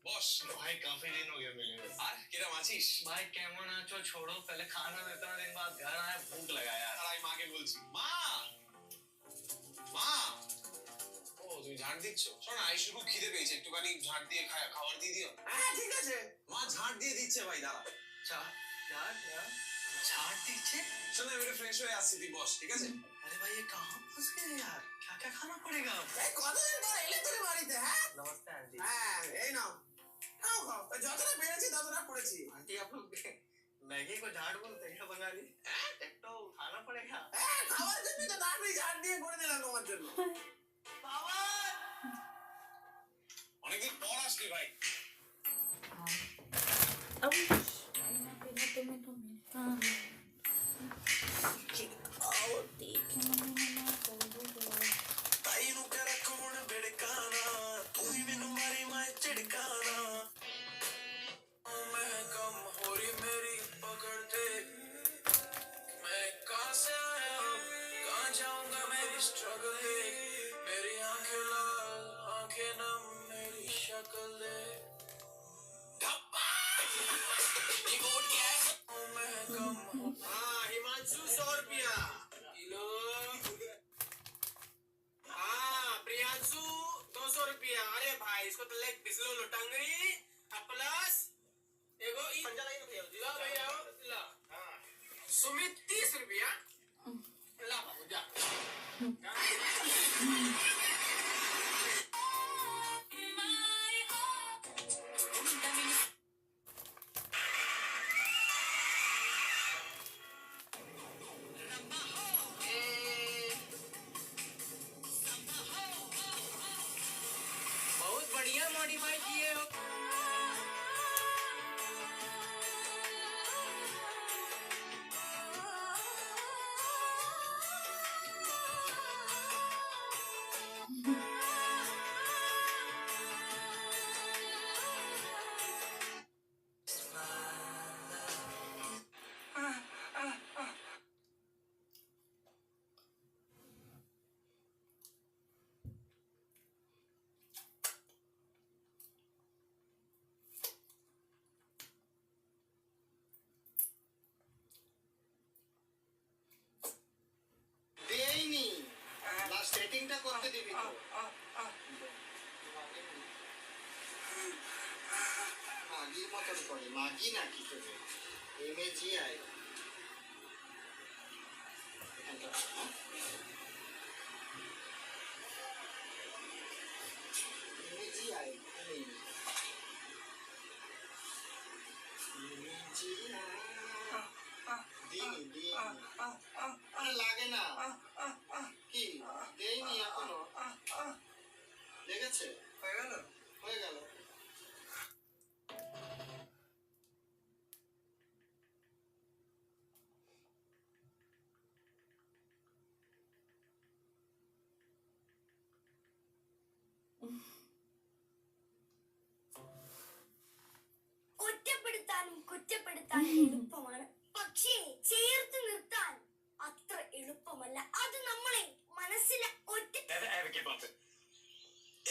বস। भाई काफी दिन हो गया मिले हुए। আর কিরম আছিস? भाई कैमन आचो छोड़ो पहले खाना में इतना दिन बाद घर आया भूख लगा यार তারাই মাকে বলছি, মা মা ও তুমি ঝাড় দিচ্ছ? শোনো আইসু খুব খিদে পেয়েছে, একটুখানি ঝাড় দিয়ে খাবার দিয়ে দিও। হ্যাঁ ঠিক আছে মা ঝাড় দিয়ে দিচ্ছে ভাই, দাঁড়া। चार यार यार झाड़ दीजिए শোনো আমি একটু ফ্রেশ হয়ে আসছি, তুই বস, ঠিক আছে? अरे भाई ये कहाँ फंस गए यार क्या क्या खाना पड़ेगा কতদিন পর এলে তোর বাড়িতে হ্যাঁ নমস্তে আন্টি হ্যাঁ এই নাও খাও খাও যতটা পেরেছি ততটা পড়েছি आंटी आप लोग मैगी को झाड़ बोलते हैं बंगाली एक तो खाना पड़ेगा খাবার জন্য তো দাঁড়ি ঝাড় দিয়ে করে দিলাম তোমার জন্য বাবা অনেকদিন পর আসলি ভাই। ਤਾਈ ਨੂੰ ਕਹਿ ਰੱਖਣ ਬਿੜਕਾਣਾ ਤੂੰ ਹੀ ਮੈਨੂੰ ਮਾਰੀ ਮੈਂ ਝਿੜਕਾਣਾ मैं कम हो रही मेरी पकड़ दे मैं कहाँ से आया कहाँ जाऊंगा मेरी स्ट्रगल देख मेरी आंखें लाल आंखें नम मेरी शक्ल दे कीबोर्ड क्या है मैं कम हाँ हिमांशु 100 रुपया किलो हाँ प्रियांशु 200 रुपया अरे भाई इसको तो लेग पिसलो लुटांगरी प्लस एगो पंजा नहीं रुपया ला भैया ला हां सुमित 30 रुपया ला बाबू जा बहुत बढ़िया मॉडिफाई किए हो দেইনি লাস্ট সেটিংটা করতে দিবি তো মাগির মতন করে মাগি নাকি তোকে এমএজি আই এমএজি আই দিনি দিনি আরে লাগে না কি দেইনি এখনো লেগেছে হয়ে গেল നിർത്താൻ എളുപ്പമാണ്, പക്ഷേ ചേർത്ത് നിർത്താൻ അത്ര എളുപ്പമല്ല. അത് നമ്മളെ മനസ്സിലെ ഒറ്റ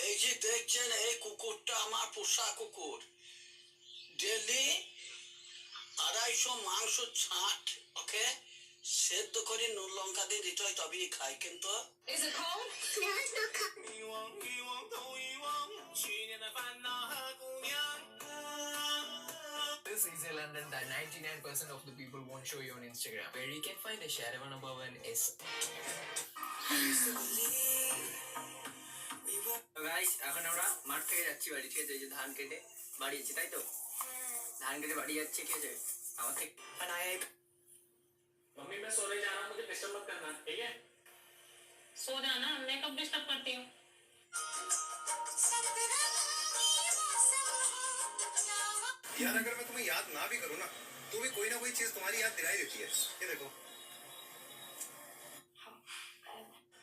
এই যে দেখছেন এই কুকুরটা আমার পোষা কুকুর, ডেলি 250 মাংস ছাট ওকে সেদ্ধ করে নুন লঙ্কা দিয়ে দিতে হয়, তবেই খাই। কিন্তু Is it cold? This is a London that 99% of the people won't show you on Instagram, where you can find a Sharavana Bhavan is. Guys এখন আমরা মাঠ থেকে যাচ্ছি বাড়ি, ঠিক আছে? এই যে ধান কেটে বাড়ি যাচ্ছি, তাই তো? ধান কেটে বাড়ি যাচ্ছি, ঠিক আছে? আমার থেকে मम्मी मैं सोने जा रहा हूँ, मुझे डिस्टर्ब मत करना, ठीक है? सो जाना, मैं कब डिस्टर्ब करती हूँ? यार अगर मैं तुम्हें याद ना भी करूँ ना, तो भी कोई ना कोई चीज तुम्हारी याद दिलाई देती है। ये देखो,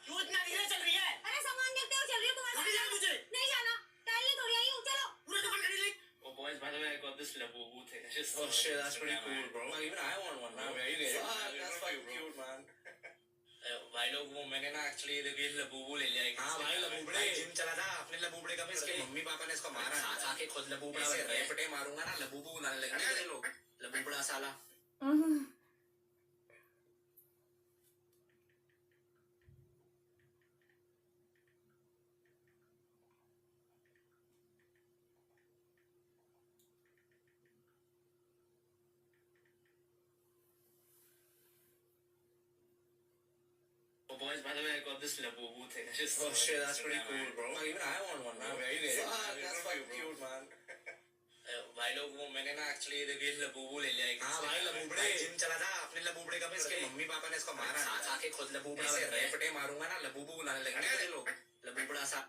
क्यों इतना धीरे चल रही है? अरे सामान देखते हो, चल रही हो तुम्हारे नहीं जाना मुझे। नहीं जाना, टहलने थोड़ी आई हूँ, चलो। पूरा दुकान खरीद ली। Oh boys, by the way, I got this labubu thing. I just oh shit, that's pretty cool, bro. Even I want one now. Where you get it? Fuck, that's fucking cute, man. भाई लोग वो मैंने ना actually देखिए Labubu ले लिया। हाँ भाई लबूबड़े, जिम चला था अपने लबूबड़े का, इसके मम्मी पापा ने इसको मारा, खा के खुद लबूबड़ा ऐसे बन गए। रेपटे मारूंगा ना, लबूबू बनाने लगेंगे ये लोग। लबूबड़ा साला। Oh boys, by the way, I got this labubu thing. I just oh shit, that's pretty cool, bro. Even I want one now. Where you get it? Fuck, that's fucking cute, man. भाई लोग वो मैंने ना actually देखिए Labubu ले लिया। हाँ भाई लबूबड़े, जिम चला था अपने लबूबड़े का, इसके मम्मी पापा ने इसको मारा, खा के खुद लबूबड़ा ऐसे बन गए। रेपटे मारूंगा ना, लबूबू बनाने लगेंगे ये लोग। लबूबड़ा सा।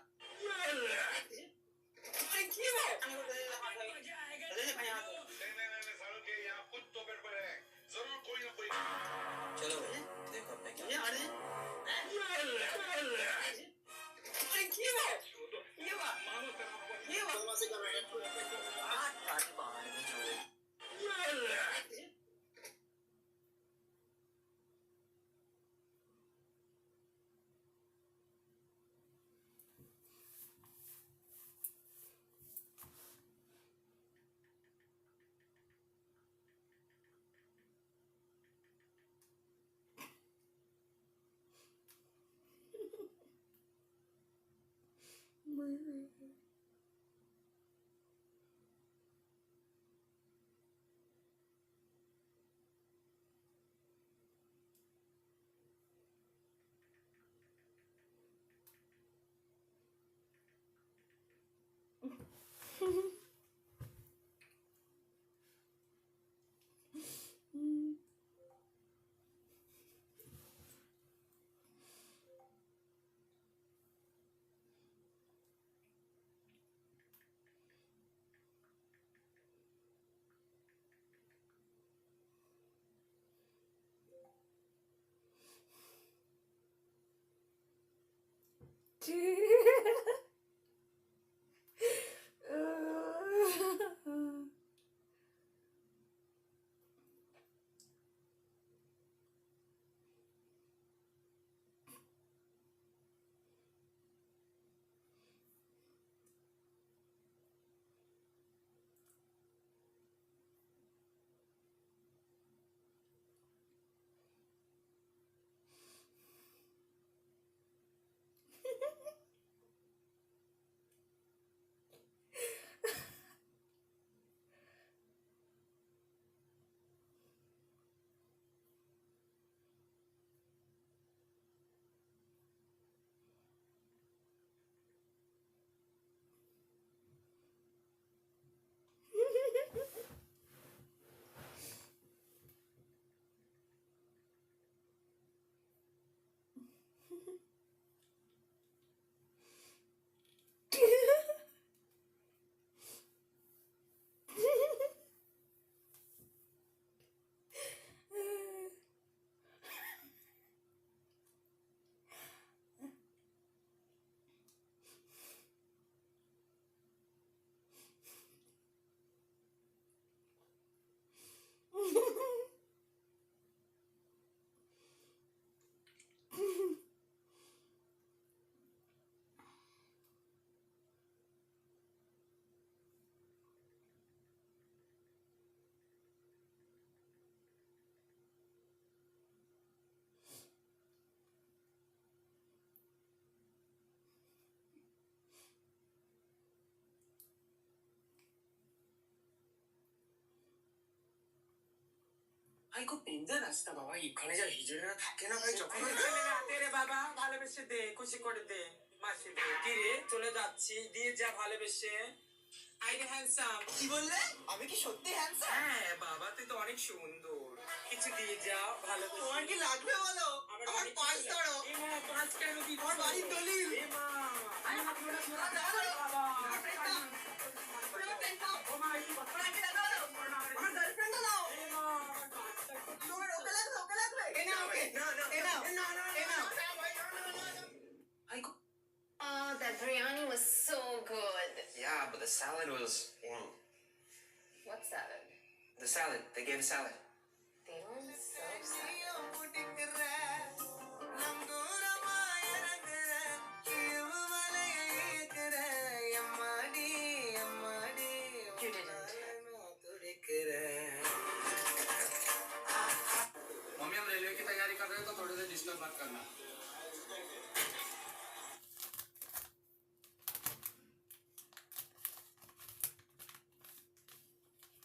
कुछ तो गड़बड़ है, जरूर कोई ना कोई। चलो देखो अपने क्या। ভাই খুব ডেঞ্জার রাস্তা বাবা, এখানে যা হিজড়েরা থাকে না ভাই, যখন দে রে বাবা, ভালোবেসে দে, খুশি করে দে, মাসি দে। কি রে, চলে যাচ্ছি, দিয়ে যা ভালোবেসে। আইরে হ্যান্ডসাম। কি বললে? আমি কি সত্যি হ্যান্ডসাম? হ্যাঁ বাবা, তুই তো অনেক সুন্দর। কিছু দিয়ে যাও, ভালোবেসে। তোমার কি লাগবে বলো? আমার পাঁচ ধরো। এ মা, 5 কেন দিচ্ছ? আমার বাড়ির দলিল। এ মা, আমি বাবা। ও মা, এই কথা। আমার গার্লফ্রেন্ড দাও। এ মা, তোমার ওকে লাগবে, ওকে লাগবে। এ নাও, না না এ নাও, না না এ নাও। ভাই খুব Oh, that biryani was so good. Yeah, but the salad was. What salad? The salad. They gave a salad. They were so sad. You didn't. Mummy हम रेलवे की तैयारी कर रहे हैं तो थोड़ी देर डिस्टर्ब मत करना.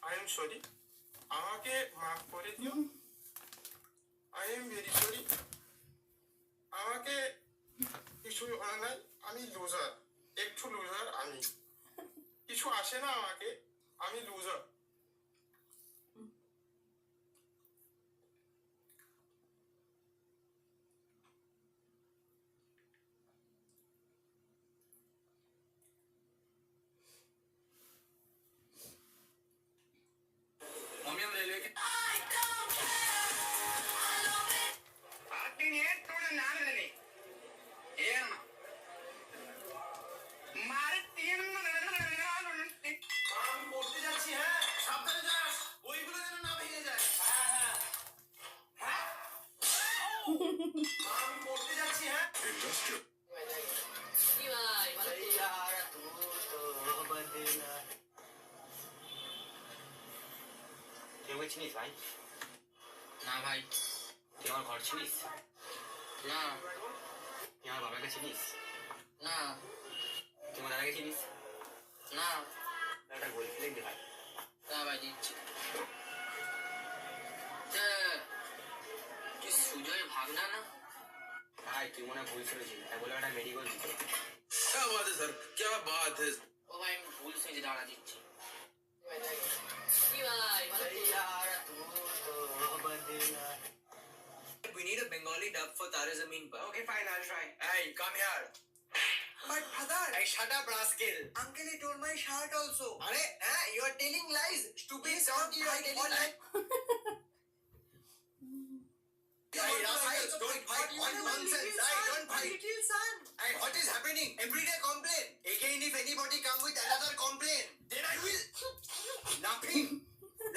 I am sorry. আমাকে মাফ করে দিও। I am very sorry. আমাকে কিছু বলা নাই, আমি লুজার, একটু লুজার আমি। কিছু আসে না আমাকে, আমি লুজার। मम्मी हम रेलवे की. পড়তে যাচ্ছি, হ্যাঁ সাবধানে যাস, বইগুলো যেন না ভেঙে যায়। হ্যাঁ হ্যাঁ আমি পড়তে যাচ্ছি, হ্যাঁ। তুই আমাকে চিনিস ভাই? না ভাই. তুই আমার ঘর চিনিস? না. তুই আমার বাবাকে চিনিস? না. তুই আমার দাদাকে চিনিস? না. একটা গোল ফেলে দে ভাই. না ভাই, দিচ্ছি. তুই সুজয় ভাগনা না? ভাই তুই মনে হয় ভুল শুনেছিস, তাই বলে একটা মেডিকেল দিতে. क्या बात है सर, क्या बात है। ও ভাই আমি ভুল শুনেছি, দাঁড়া দিচ্ছি. We need a Bengali dub for Tare Zameen Par. Okay, fine, I'll try. Hey, come here. But father, hey, shut up, rascal. Uncle, he told my shirt also. Are, you are telling lies. Stupid son, you are telling lies. Hey, rascals, don't fight. What nonsense. Hey, don't fight. Little son. Hey, what is happening? Everyday complain. Again, if anybody come with another complaint, then I will.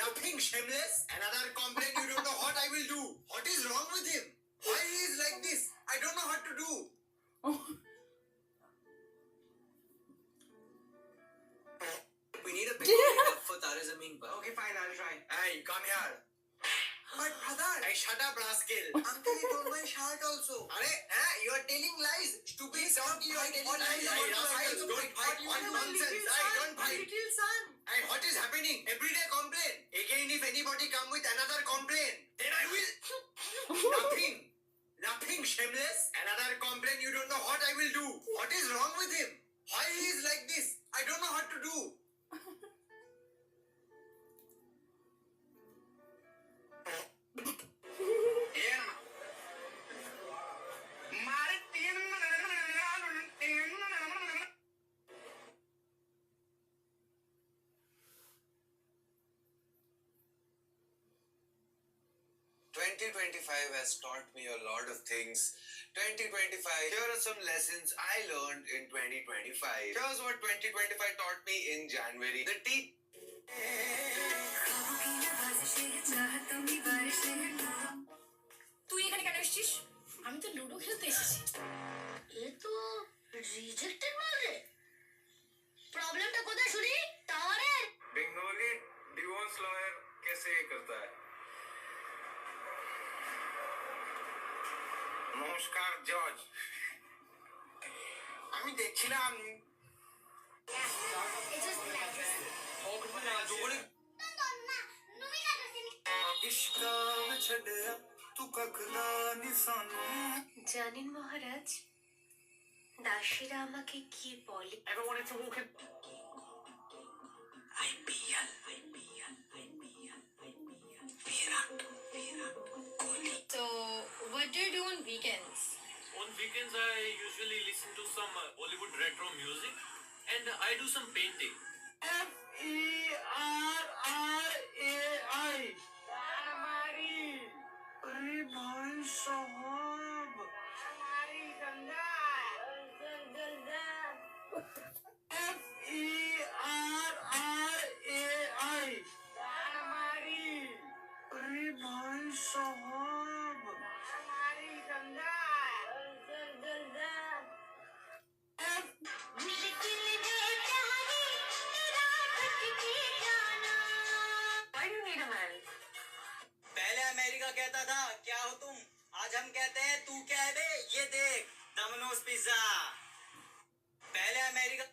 Nothing, shameless. Another complaint, you don't know what I will do. What is wrong with him? Why he is like this? I don't know what to do. We need a Bengali dub for Tare Zameen Par. Okay, fine, I'll try. Hey, come here. But father, hey, shut up, rascal. Uncle, he told my shirt also. Are, you are telling lies. Stupid son, you are telling lies. Hey, rascals, don't fight. What nonsense. Hey, don't fight. Little son. Hey, what is happening? Everyday complain. Again, if anybody come with another complaint, then I will. Nothing, shameless. Another complaint, you don't know what I will do. What is wrong with him? Why he is like this? I don't know what to do. Has taught me a lot of things. 2025, here are some lessons I learned in 2025. Here's what 2025 taught me in January. The তুই এখানে কেন এসেছিস? আমি তো ludo খেলতে এসেছি। এ তো rejected মাল রে। প্রবলেমটা কোথায় শুনি? টাওয়ারের। Bengali divorce lawyer कैसे करता है? নমস্কার জজ, আমি দেখছিলাম ইশক छड़या तू कखदा निसानू জানেন মহারাজ দাসীরা আমাকে কি বলে Everyone it's a walking. So, what do you do on weekends? On weekends, I usually listen to some Bollywood retro music and I do some painting. FERRAI अरे भाई साहब FERRAI अरे भाई साहब Why do you need a man? पहले America कहता था क्या हो तुम, आज हम कहते हैं तू क्या है बे, ये देख डोमिनोज पिज्जा। पहले America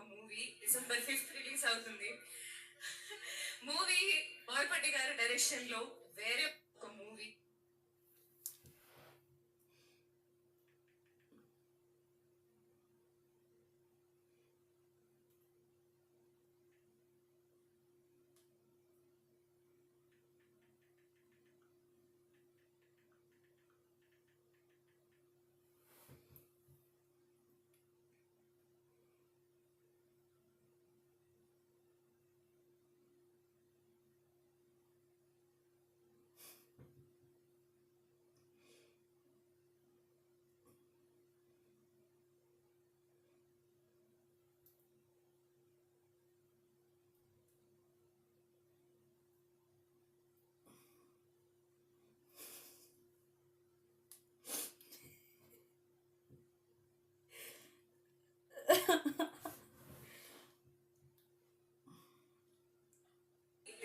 movie December 5th release అవుతుంది. మూవీ బాయ్పట్టి గారి డైరెక్షన్ లో వేరే ఒక మూవీ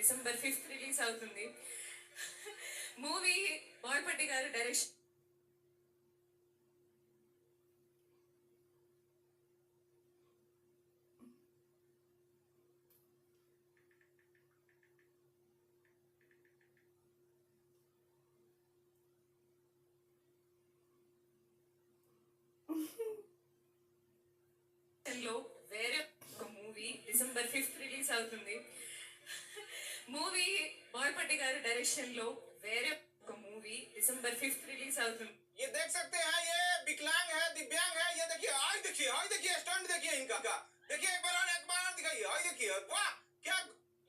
డిసెంబర్ 5th రిలీజ్ అవుతుంది. మూవీ బాయ్పట్టి గారి డైరెక్షన్ లో వేరే ఒక మూవీ డిసెంబర్ 5th రిలీజ్ అవుతుంది. మూవీ బాయ్పట్టి గారి డైరెక్షన్ లో వేరే ఒక మూవీ డిసెంబర్ 5th రిలీజ్ అవుతుంది. ये देख सकते हैं, ये विकलांग है, दिव्यांग है, ये देखिए हाय देखिए स्टंट देखिए इनका, देखिए एक बार और दिखाइए, हाय देखिए, वाह क्या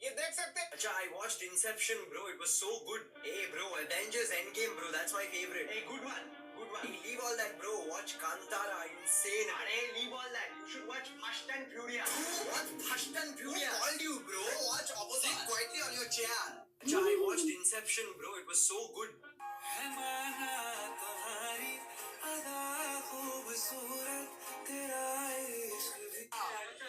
ये देख सकते हैं. अच्छा, I watched Inception, bro. It was so good. Hey, bro, Avengers Endgame, bro. That's my favorite. Hey, good one. Hey, leave all that, bro. Watch Kantara. Insane. Hey, leave all that. You should watch Fast and Furious. What? Fast and Furious? Who called you, bro? Watch opposite. Sit quietly on your chair. Acha, I watched Inception, bro. It was so good.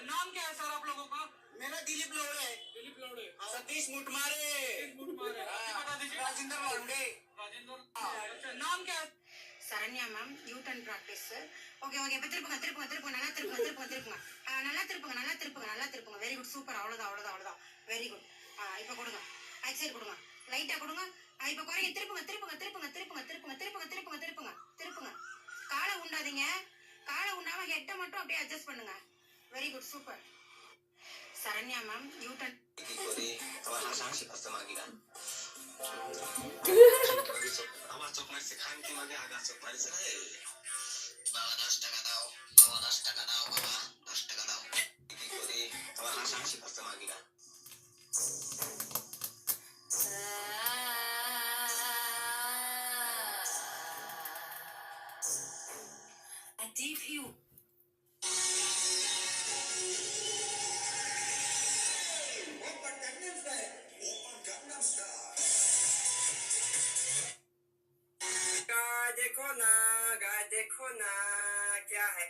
नाम क्या है sir आप लोगों का? मेरा दिलीप लोड़े. दिलीप लोड़े. सतीश मुटमारे. राजेंद्र लांडे नाम क्या है? Saranya ma'am you turn practice. Okay okay, இப்போ திருப்புங்க திருப்புங்க திருப்புங்க, நல்லா திருப்புங்க திருப்புங்க திருப்புங்க, நல்லா திருப்புங்க நல்லா திருப்புங்க நல்லா திருப்புங்க. Very good, super. அவ்வளோதான் அவ்வளோதான் அவ்வளோதான், வெரி குட். இப்போ கொடுங்க, ரைட் சைடு கொடுங்க, லைட்டாக கொடுங்க. இப்போ குறைங்க, திருப்புங்க திருப்புங்க திருப்புங்க திருப்புங்க திருப்புங்க திருப்புங்க திருப்புங்க திருப்புங்க திருப்புங்க. காலை உண்டாதீங்க, காலை உண்டாம ஹெட்டை மட்டும் அப்படியே அட்ஜஸ்ட் பண்ணுங்க. Very good, super. Saranya ma'am you turn. আমার চোখ মারছে খান কি মাগে আগা চোখ মারছে রে বাবা 10 টাকা দাও, বাবা 10 টাকা দাও, বাবা 10 টাকা দাও। কি করে আমার হাসাহাসি করতে মাগিরা A deep hue. गाय देखो ना क्या है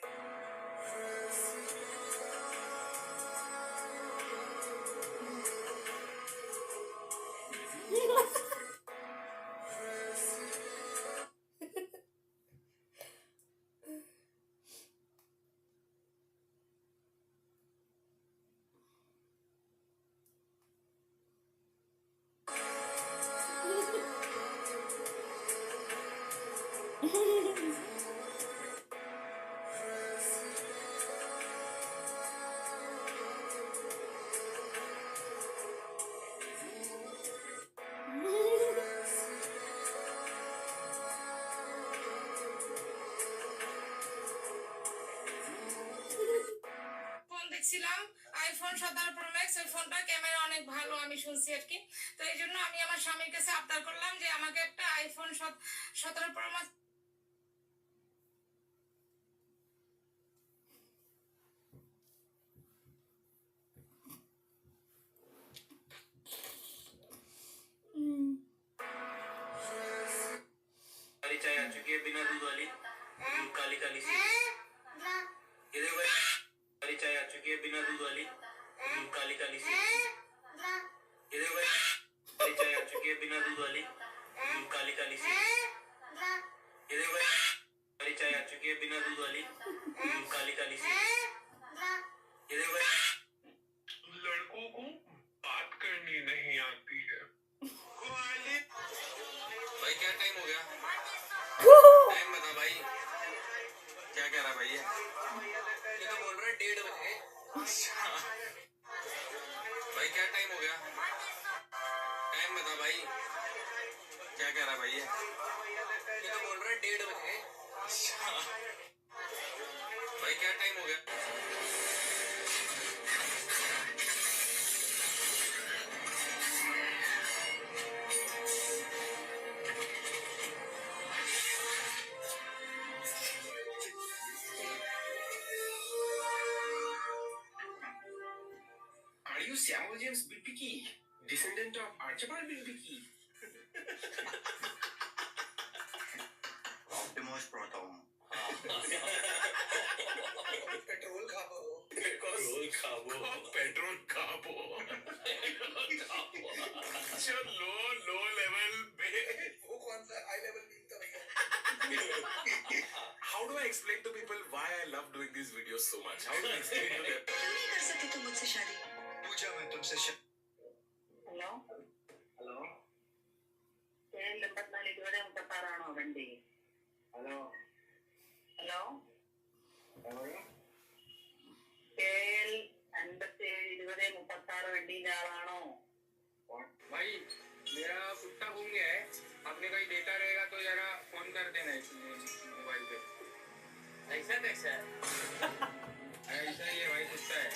দেখছিলাম আইফোন 17 প্রো ম্যাক্স। এই ফোনটা ক্যামেরা অনেক ভালো আমি শুনছি আর কি। তো এই জন্য আমি আমার স্বামীর কাছে আবদার করলাম যে আমাকে একটা আইফোন 17 প্রো ম্যাক্স वाली चाय आ चुकी है बिना दूध वाली, दूध काली काली सी। ये देखो भाई, वाली चाय आ चुकी है बिना दूध वाली, दूध काली काली सी। ये देखो भाई, वाली चाय आ चुकी है बिना दूध वाली, दूध काली काली सी। ये देखो भाई, वाली चाय आ चुकी है बिना दूध वाली, दूध काली काली सी। ये देखो भाई, लड़कों को बात करनी नहीं आती है। भाई क्या टाइम हो गया? टाइम बता भाई, क्या कह रहा भाई ये तो बोल रहा है 1:30 बजे। भाई क्या टाइम हो गया? टाइम बता भाई, क्या कह रहा भाई ये तो बोल रहा है 1:30 बजे। भाई क्या टाइम हो गया? Are you Samuel James Bigbicki, descendant of Archibald Bigbicki? Optimus Proton. Petrol खाबो, पेट्रोल खाबो, पेट्रोल खाबो। जो लो लेवल पे वो कौन सा हाई लेवल बीम था भैया? How do I explain to people why I love doing these videos so much? How do I explain to them? क्यों नहीं कर सकते तुम मुझसे शादी? पूछा मैं तुमसे హలో హలో KL 84 ఆണോ വണ്ടി? ഹലോ ഹലോ KL 87 വണ്ടിയിലെ ആളാണോ? भाई मेरा कुत्ता घूम गया है, आपने कहीं डेटा रहेगा तो जरा फोन कर देना मोबाइल पे। ऐसा कैसा है? ऐसा ही है भाई, कुत्ता है।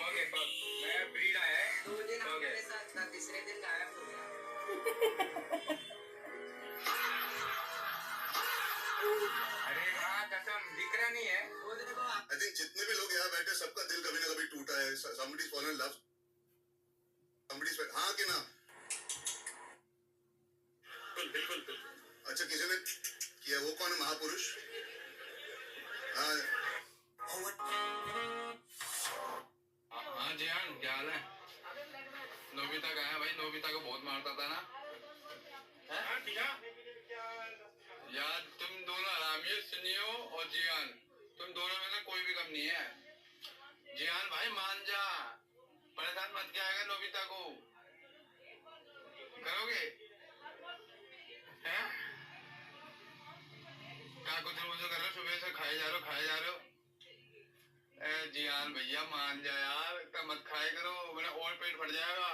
ओके मैं ब्रीड आया है 2 दिन मेरे साथ था, तीसरे दिन गायब हो गया। अरे हाँ कसम दिख रहा नहीं है वो देखो। I think जितने भी लोग यहाँ बैठे सबका दिल कभी ना कभी टूटा है. Somebody's fallen in love. Somebody's हाँ कि ना? बिल्कुल. अच्छा किसी ने किया, वो कौन है महापुरुष? हाँ हाँ जियान क्या हाल है? नोबिता कहाँ है भाई? नोबिता को बहुत मारता था ना, क्या यार तुम दोनों हरामी हो, सुनियो और जियान, तुम दोनों में से कोई भी कम नहीं है। जियान भाई मान जा, परेशान मत किया आएगा नोबिता को, करोगे हैं? क्या कुछ मुझे कर रहे हो, सुबह से खाए जा रहे हो। जियान भैया मान जा यार, इतना मत खाए करो, मेरा और पेट फट जाएगा।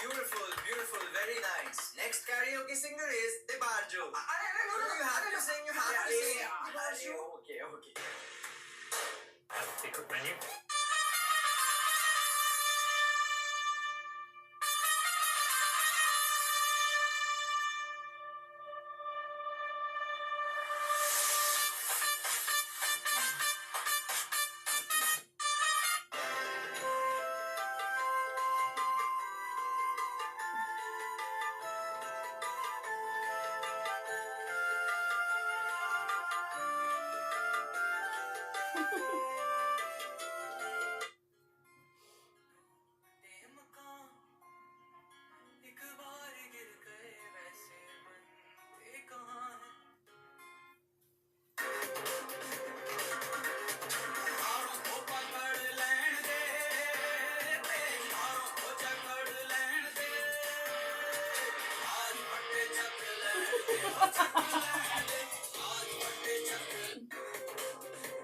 Beautiful, beautiful, very nice. Next karaoke singer is Debarjo. You have to sing, you have to sing. Debarjo. Okay. Take a menu.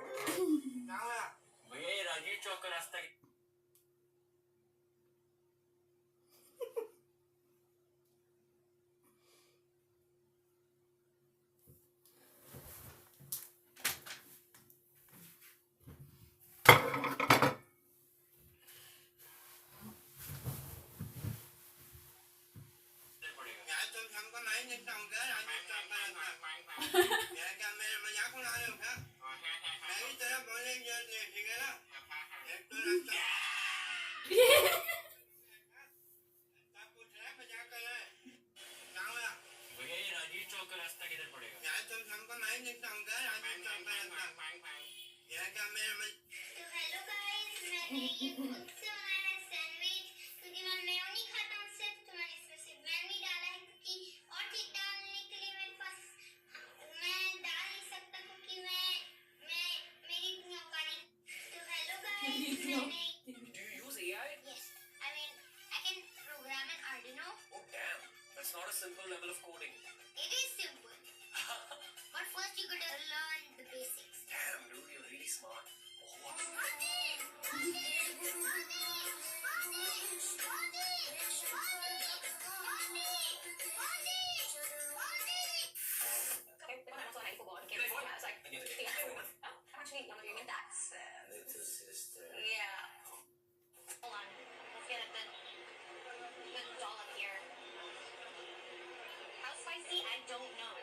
भैया ये राजीव चौक का रास्ता किधर पड़ेगा? हेलो गाइस, मैंने ये खुद से बनाया है सैंडविच, क्योंकि मैं मेयोनी खाता हूँ सिर्फ, तो मैंने इसमें सिर्फ मैयोनी डाला है, क्योंकि और चीज डालने के लिए मेरे पास मैं डाल नहीं सकता, क्योंकि मेरी इतनी औकात नहीं। तो हेलो गाइस, मैंने Do you use AI? yes, I mean I can program an Arduino. Oh damn, that's not a simple level of coding. It is simple, but first you gotta learn the basics. Damn, dude, you're really smart. Actually, younger than that's Little sister. yeah. Hold on, let's get the doll up here. How spicy? I don't know.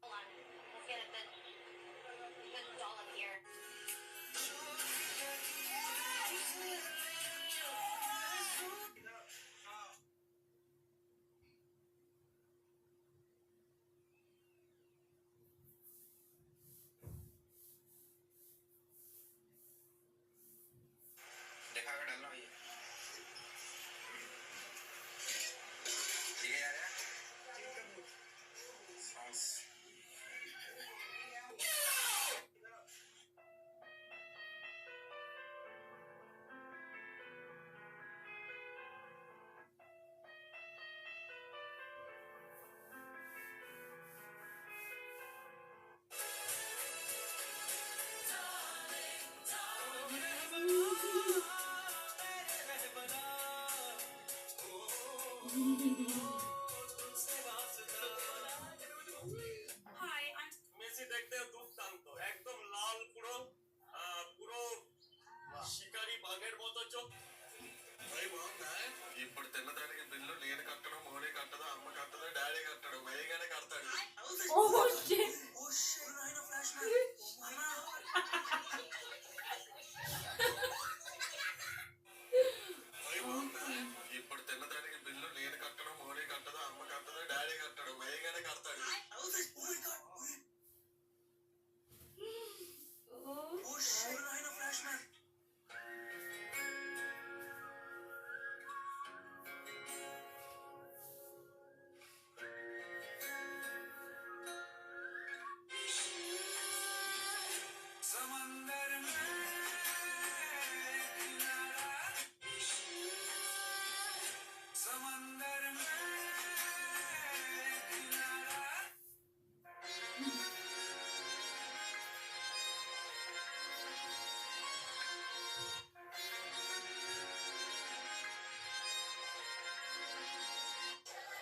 Hold on, let's get the doll up here. కట్టడు daddy కట్టాడు వేయగానే కడతాడు flash man समंदर में किनारा समंदर में किनारा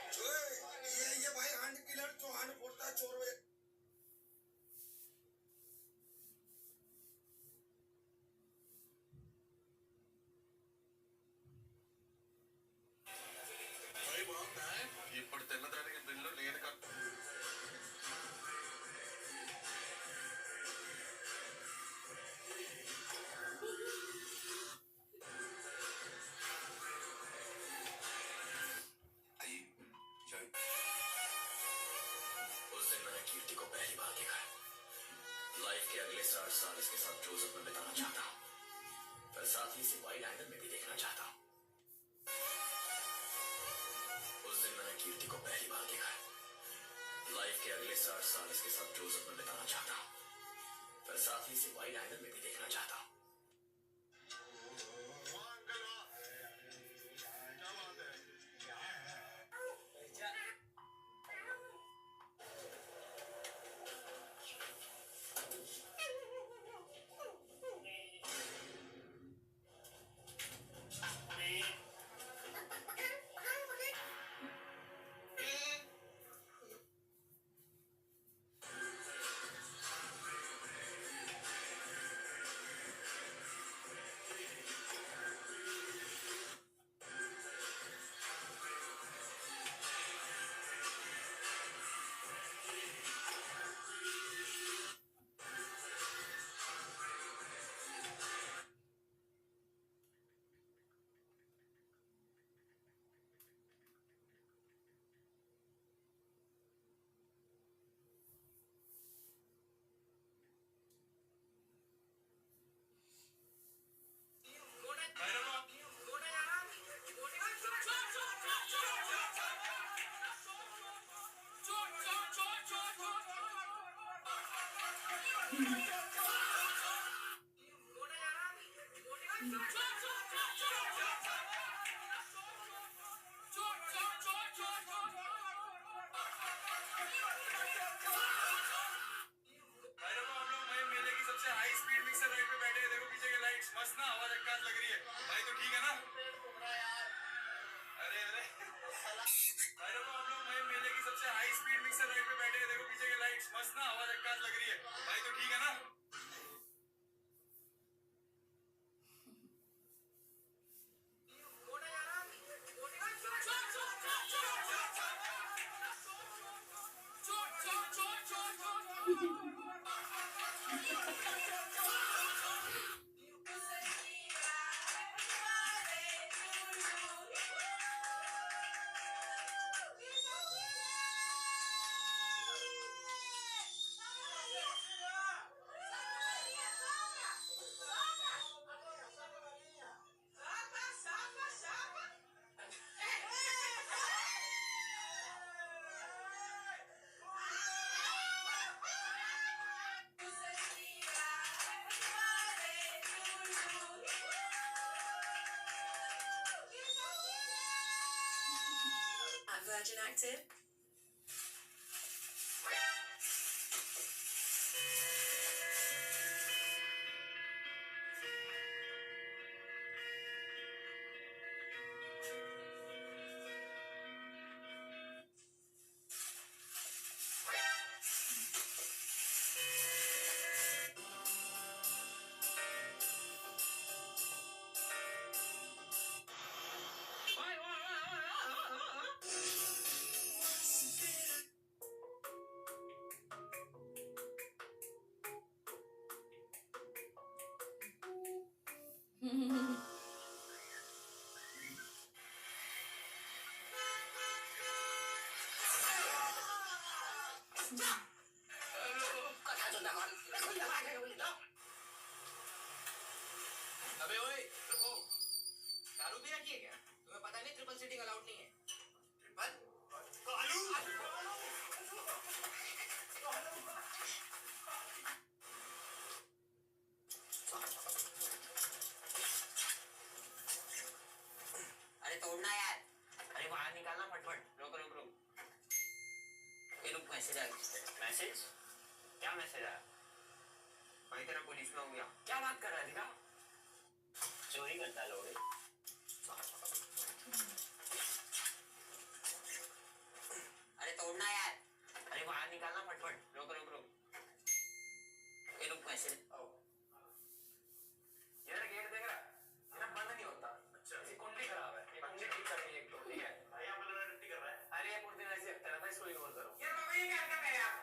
ये भाई हैंड किलर जो हैंड फोड़ता है चोर में ఇప్పుడు తెల్లదానికి బిల్లు నేను కట్టు उस दिन मैंने कीर्ति को पहली बार देखा लाइफ के अगले 60 साल इसके साथ जोसेफ में बिताना चाहता हूँ पर साथ ही इसे वाइड एंगल में भी देखना चाहता हूँ उस दिन मैंने कीर्ति को पहली बार देखा लाइफ के अगले 60 साल इसके साथ जोसेफ में बिताना चाहता हूँ पर साथ ही इसे वाइड एंगल में भी देखना चाहता हूँ Virgin Active. कथा चलता कौन खुल दबा के बोली तो अबे ओए रुको, दारू भी रखी है क्या? तुम्हें पता नहीं ट्रिपल सीटिंग अलाउड नहीं है? ट्रिपल आलू अरे तोड़ना यार, अरे बाहर निकालना फटफट। रुक रुक रुक, ये रुक, मैसेज आ गया। मैसेज? क्या मैसेज आया? भाई तेरा पुलिस में हो गया। क्या बात कर रहा है? दिखा, चोरी करता है लोग। अरे तोड़ना यार, अरे बाहर निकालना फटफट। रुक रुक रुक, ये रुक, मैसेज। इधर गेट देख रहा है? ये ना बंद नहीं होता। अच्छा, इसकी कुंडली खराब है। ये कुंडली ठीक करनी है एक तो, ठीक है? भैया बोल रहा है ठीक कर रहा है। अरे ये कुछ दिन ऐसे हफ्ता रहता है, इसको इग्नोर करो। यार बाबा ये क्या कर रहे हैं आप?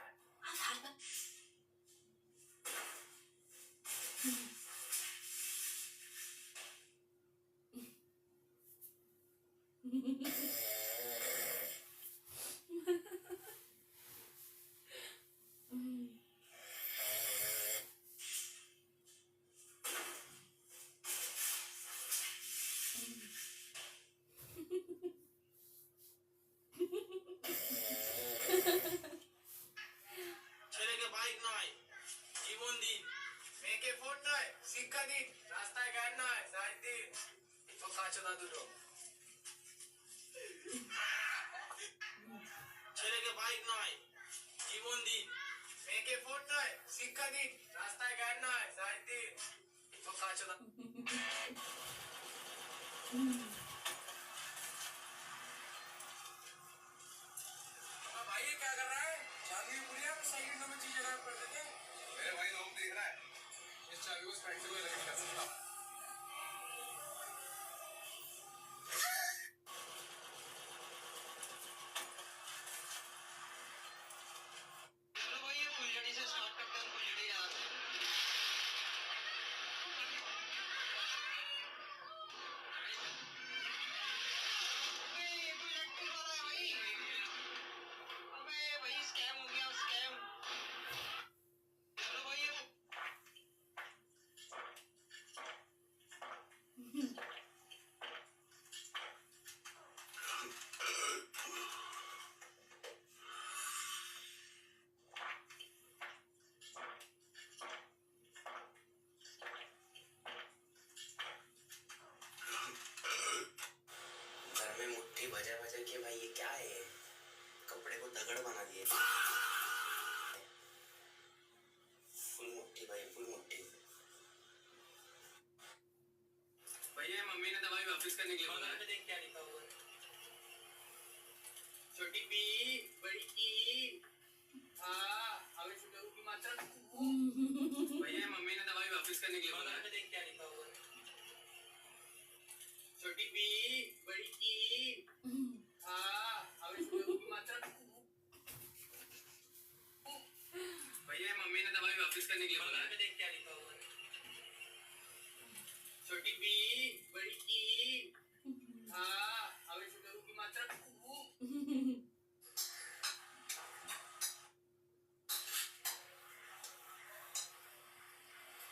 ছেলেকে বাইক নয়, জীবন দিন। মেয়েকে ফোন নয়, শিক্ষা দিন। রাস্তায় জ্ঞান নয়, সাইজ দিন। তো কাঁচো না দুটো। ছেলেকে বাইক নয়, জীবন দিন। মেয়েকে ফোন নয়, শিক্ষা দিন। রাস্তায় জ্ঞান নয়, সাইজ দিন। তো কাঁচো না। भाई ये क्या कर रहा है? चाबी पुड़िया में सही में चीज खराब कर देते हैं। मेरे भाई लोग देख रहा है, इस चाबी को स्पाइक से कोई नहीं कर सकता। चलो भाई ये फुलझड़ी से स्टार्ट करते हैं, फुलझड़ी लगाते हैं। अबे ये तो इलेक्ट्रिक वाला है भाई। अबे भाई स्कैम हो गया, स्कैम। चलो भाई ये घर में मुट्ठी बजा बजा के भाई ये क्या है? कपड़े को दगड़ बना दिए। फुल मुट्ठी भाई, फुल मुट्ठी। भैया मम्मी ने दवाई वापस करने के लिए बोला है। देख क्या लिखा हुआ है? छोटी बी, बड़ी की। हाँ, अबे छोटू की मात्रा। भैया मम्मी ने दवाई वापस करने के लिए बोला है। देख क्या लिखा हुआ है? छोटी बी, बड़ी की। हाँ, अबे छोटू की मात्रा। भैया मम्मी ने दवाई वापस करने के लिए बोला है। देख क्या लिखा हुआ है? छोटी बी, बड़ी की। हाँ, अबे छोटू की मात्रा।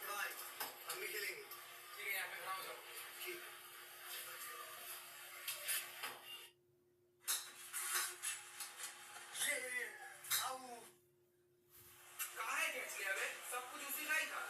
भाई हम भी खेलेंगे। ठीक है, यहाँ पे खड़ा हो जाओ। ठीक। ये आओ। कहाँ है कैचली अबे? सब कुछ उसी का ही था।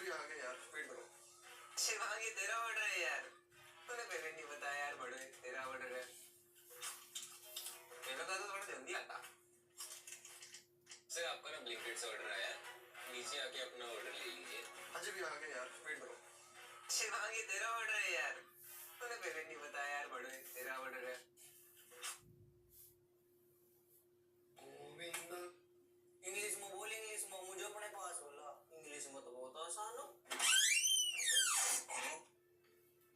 भी आ गया यार, वेट करो। शिवांगी तेरा ऑर्डर है यार, तूने पहले नहीं बताया यार बड़े, तेरा ऑर्डर है। मेरा तो थोड़ा जल्दी आता। सर आपका ना ब्लिंकिट से ऑर्डर आया है, नीचे आके अपना ऑर्डर ले लीजिए। अजय भी आ गया यार, वेट करो। शिवांगी तेरा ऑर्डर है यार, तूने पहले नहीं बताया यार बड़े, तेरा ऑर्डर है। गोविंदा इंग्लिश में बोल, इंग्लिश में मुझे अपने पास बोला, इंग्लिश में तो बहुत आसान हो।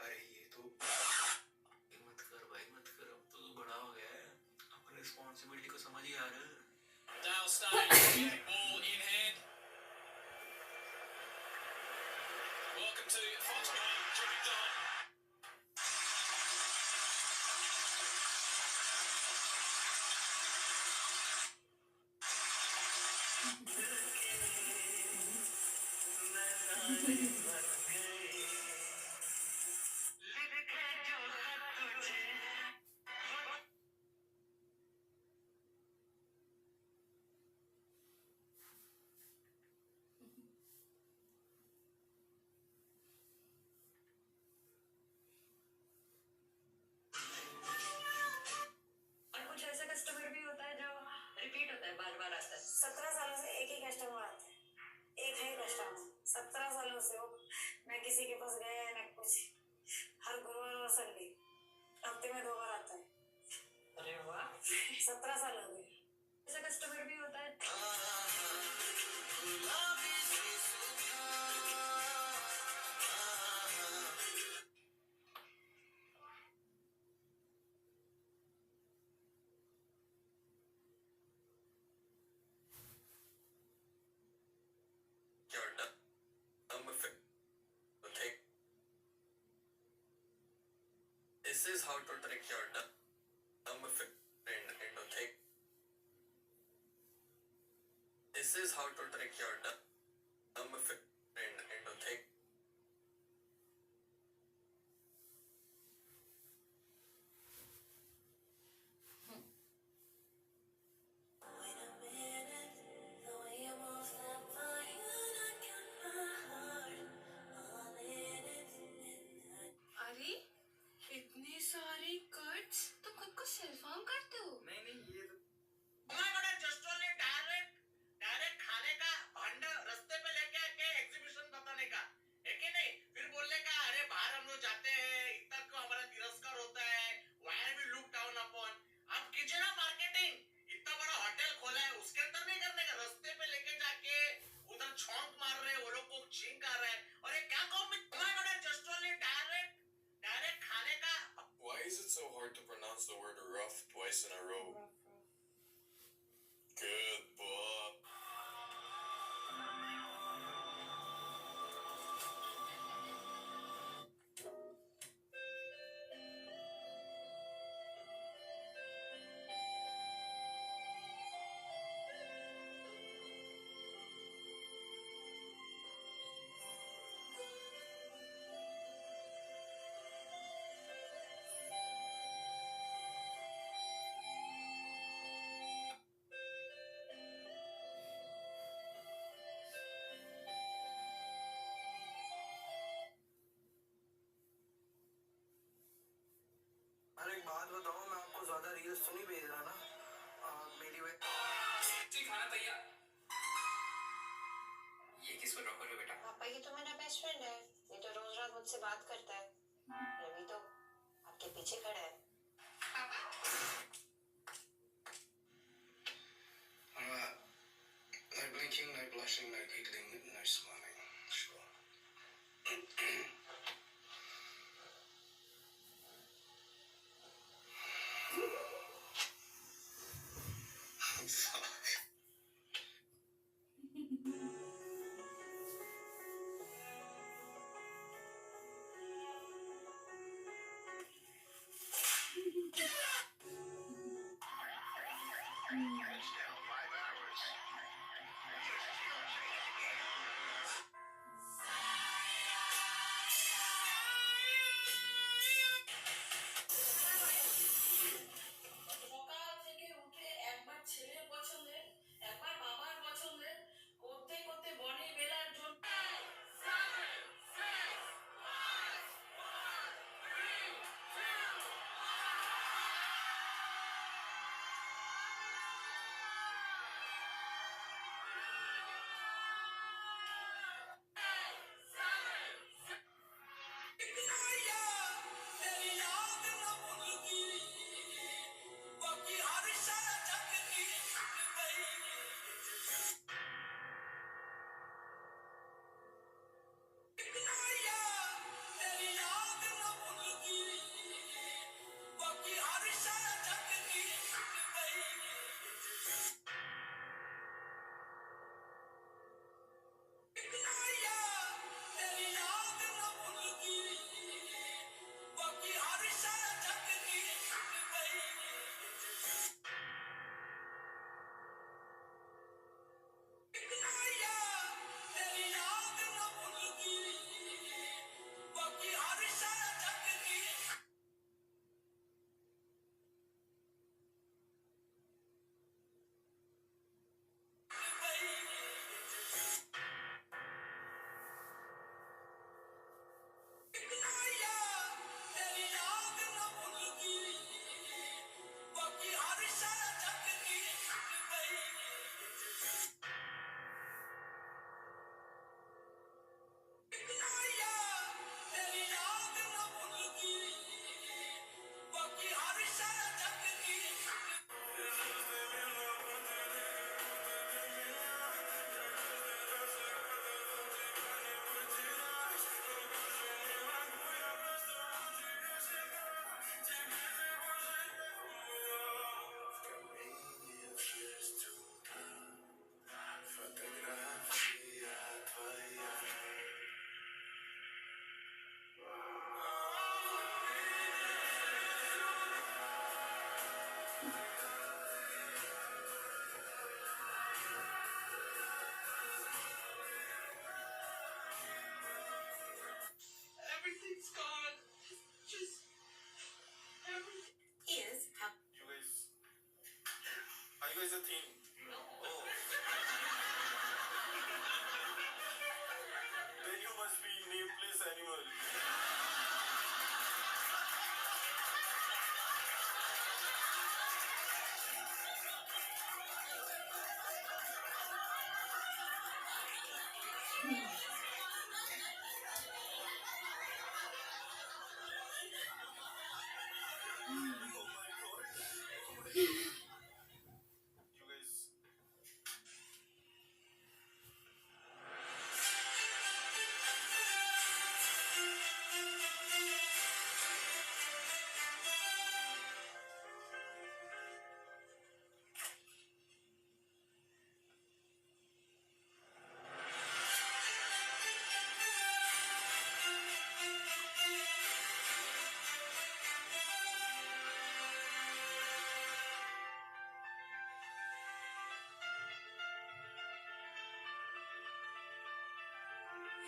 अरे ये तो मत कर भाई मत कर, अब तो तू बड़ा हो गया है, अपनी रिस्पॉन्सिबिलिटी को समझ यार। Downstage, ball in hand. Welcome to Foxborough, direct on. और कुछ ऐसा कस्टमर भी होता है जो रिपीट होता है, बार बार आता है। 17 सालों से एक ही कस्टमर आता है, एक है कस्टमर 17 सालों से। वो मैं किसी के पास गया है ना कुछ, हर गुरुवार और संडे हफ्ते में 2 बार आता है। अरे वाह 17 साल हो गए। ऐसा कस्टमर भी होता है। you're done. Okay. This is how to trick your dumb friend into think. This is how to trick your dumb friend into think. अरे इतने सारे कट्स, तुम खुद को सेल्फ हार्म करते हो? नहीं ये तो हमारे जस्टों ने डायरेक्ट खाने का भंड रास्ते पे लेके आके एग्जीबिशन बताने का है कि नहीं, फिर बोलने का अरे बाहर हम लोग जाते हैं, इतना क्यों हमारा तिरस्कार होता है, why we look down upon। आप कीजिए ना मार्केटिंग, इतना बड़ा होटल खोला है, उसके अंदर नहीं करने का, रास्ते पे लेके जाके उधर छौंक मार रहे हैं, वो लोग को छींक आ रहा है। और ये क्या कहो, हमारे जस्टों ने डायरेक्ट खाने का। Why is it so hard to pronounce the word rough twice in a row? Good boy. अरे एक बात बताओ, मैं आपको ज्यादा रील्स तो नहीं भेज रहा ना? मेरी वे जी खाना तैयार। ये किसको ड्रॉप कर रहे हो बेटा? पापा की तो मेरा बेस्ट फ्रेंड है, ये तो रोज रात मुझसे बात करता है। रवि तो आपके पीछे खड़ा है। No blinking, no blushing, no giggling, no smiling. Sure. Fuck.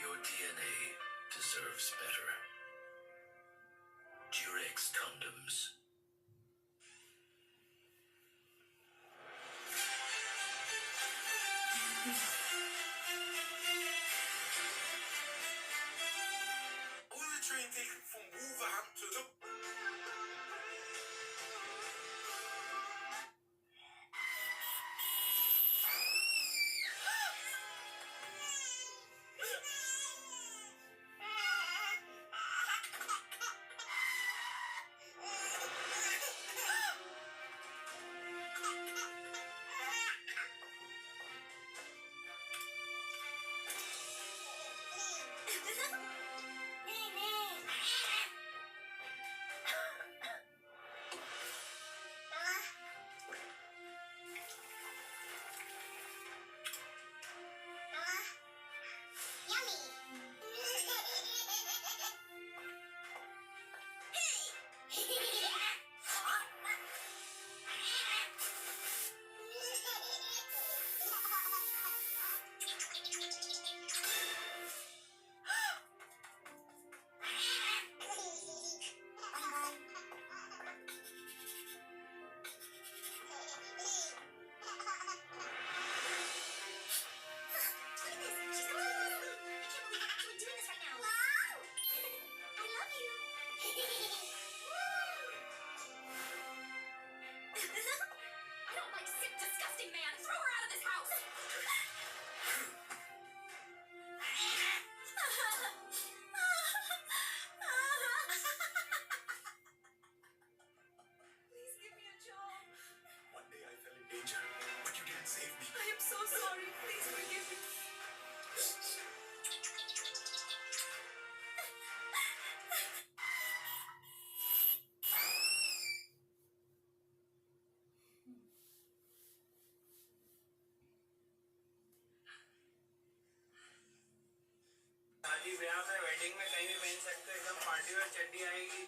Your DNA deserves better. Durex condoms. Hoe is de train ticket van Wolverhampton to... One day I fell in danger, but you didn't save me. I am so sorry. Please forgive me. शादी ब्याह में wedding में कहीं भी पहन सकते हो एकदम पार्टी वेयर चड्डी आएगी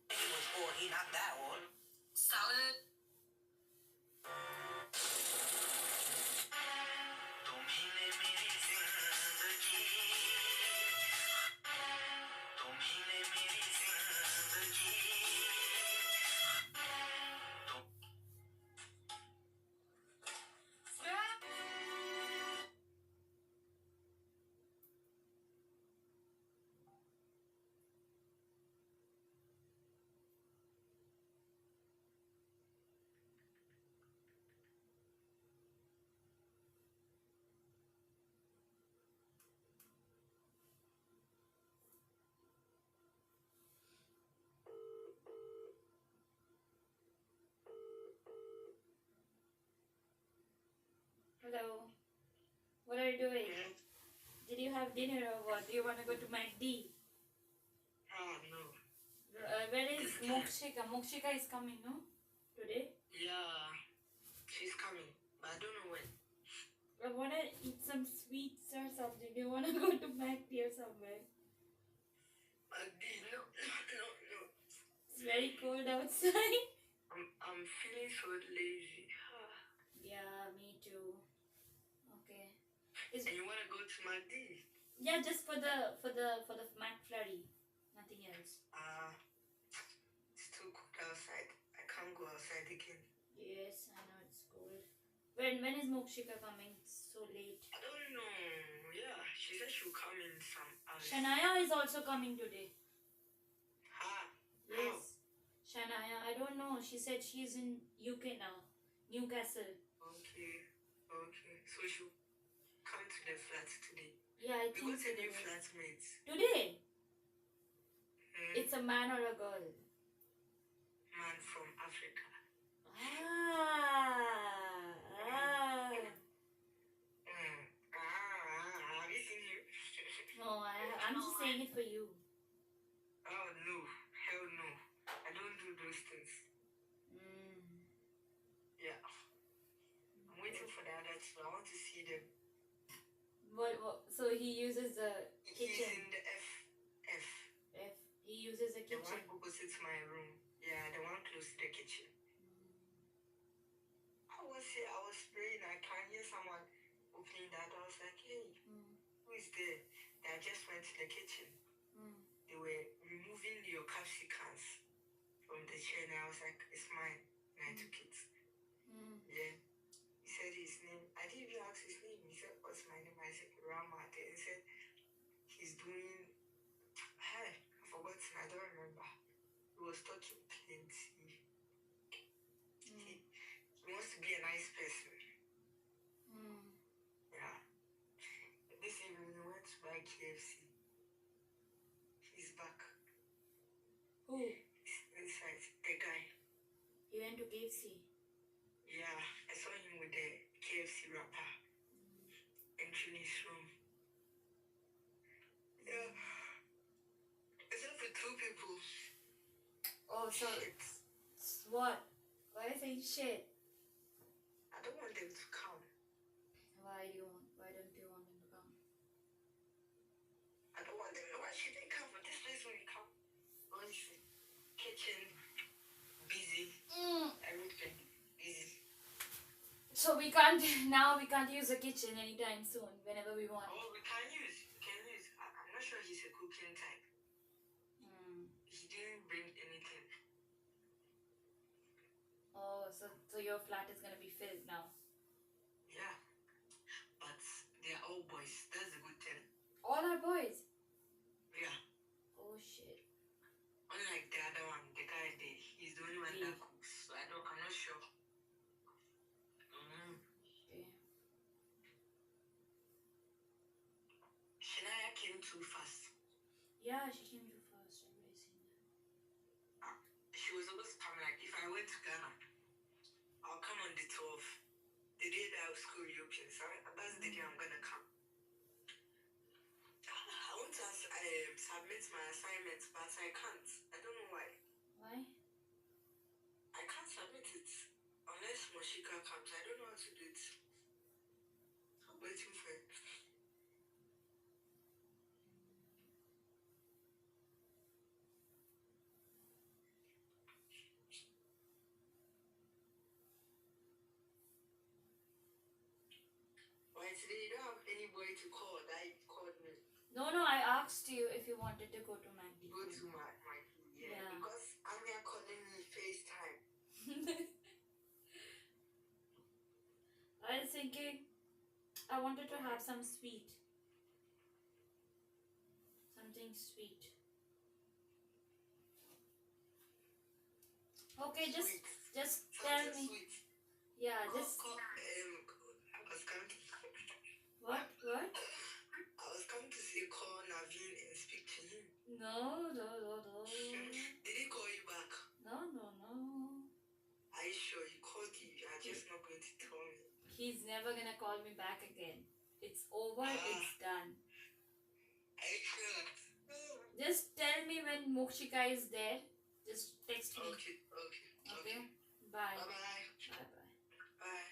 He was old, he not that old. Salad. तुम्हीने मेरी जिंदगी तुम्हीने मेरी जिंदगी Hello. What are you doing? Did you have dinner or what? Do you want to go to McD? No. Where is Mokshika? Mokshika is coming, no? Today? Yeah, she's coming, but I don't know when. I want to eat some sweets or something. Do you want to go to McD or somewhere? No. It's very cold outside. I'm feeling so lazy. Yeah, me too. Okay. And you wanna go to McD? Yeah, just for the McFlurry. Nothing else. It's too cold outside. I can't go outside again. Yes, I know it's cold. When is Mokshika coming? It's so late. I don't know. Yeah, she said she'll come in some hours. Shania is also coming today. Ha? Yes. Shania, I don't know. She said she's in UK now. Newcastle. Okay. So she'll come to the flat today. Yeah, I We think got a new today. flatmate. Today? It's a man or a girl? Man from Africa. No, I'm just saying it for you. Oh no, hell no. I don't do those things. Yeah. I'm waiting for the other two. I want to see them. What? So he uses the He's kitchen. in the F. He uses a The one kitchen. opposite my room. Yeah, the one close to the kitchen. I was here, I was praying. I can hear someone opening that door. I was like, hey, who is there? They just went to the kitchen. They were removing your capsicums from the chair, and I was like, it's mine. And I took it. Yeah. He said his name. I didn't even ask his name. He said, what's my name? I said, Rama. Then he said, he's doing. Hey, I forgot. I don't remember. He was talking plenty. He wants to be a nice person. Yeah. This evening we went to buy KFC. He's back. Who? He's inside. The guy. He went to KFC. Yeah, I saw him with the KFC wrapper entering his room. Yeah. Except for two people. Oh, so what? Why are you saying shit? I don't want them to come. Why don't you want them to come? I don't want them to. Why should they come? But this place when they come. Honestly. Kitchen. Busy. Everything. Busy. So we can't use the kitchen anytime soon, whenever we want. Oh, we can use. I'm not sure he's a cooking type. He didn't bring anything. Oh, so your flat is gonna be filled now. Yeah. But they're all boys. That's the good thing. All our boys. Yeah. Oh shit. Unlike the other one, the guy there, he's the only one that cooks. So I'm not sure. Shania came too fast. Yeah, she came too fast. I've already seen that. She was supposed to come like, if I went to Ghana, I'll come on the 12th. The day that our school reopens. That's the day I'm gonna come. I want to submit my assignment, but I can't. I don't know why. Why? I can't submit it unless Moshika comes. I don't know how to do it. I'm waiting for it. Why today you don't have anybody to call that you called me? No, I asked you if you wanted to go to Maggie. Go to my yeah, because Anya calling me FaceTime. I was thinking I wanted to have some sweet. Something sweet. Okay, just tell me. Sweet. Yeah, just I was coming to what? I was coming to say call Naveen and speak to him. No. Did he call you back? No. Are you sure he called you? You are just not going to tell me. He's never gonna call me back again. It's over, it's done. Are you sure? Just tell me when Mokshika is there. Just text me. Okay. Bye. Bye. Bye.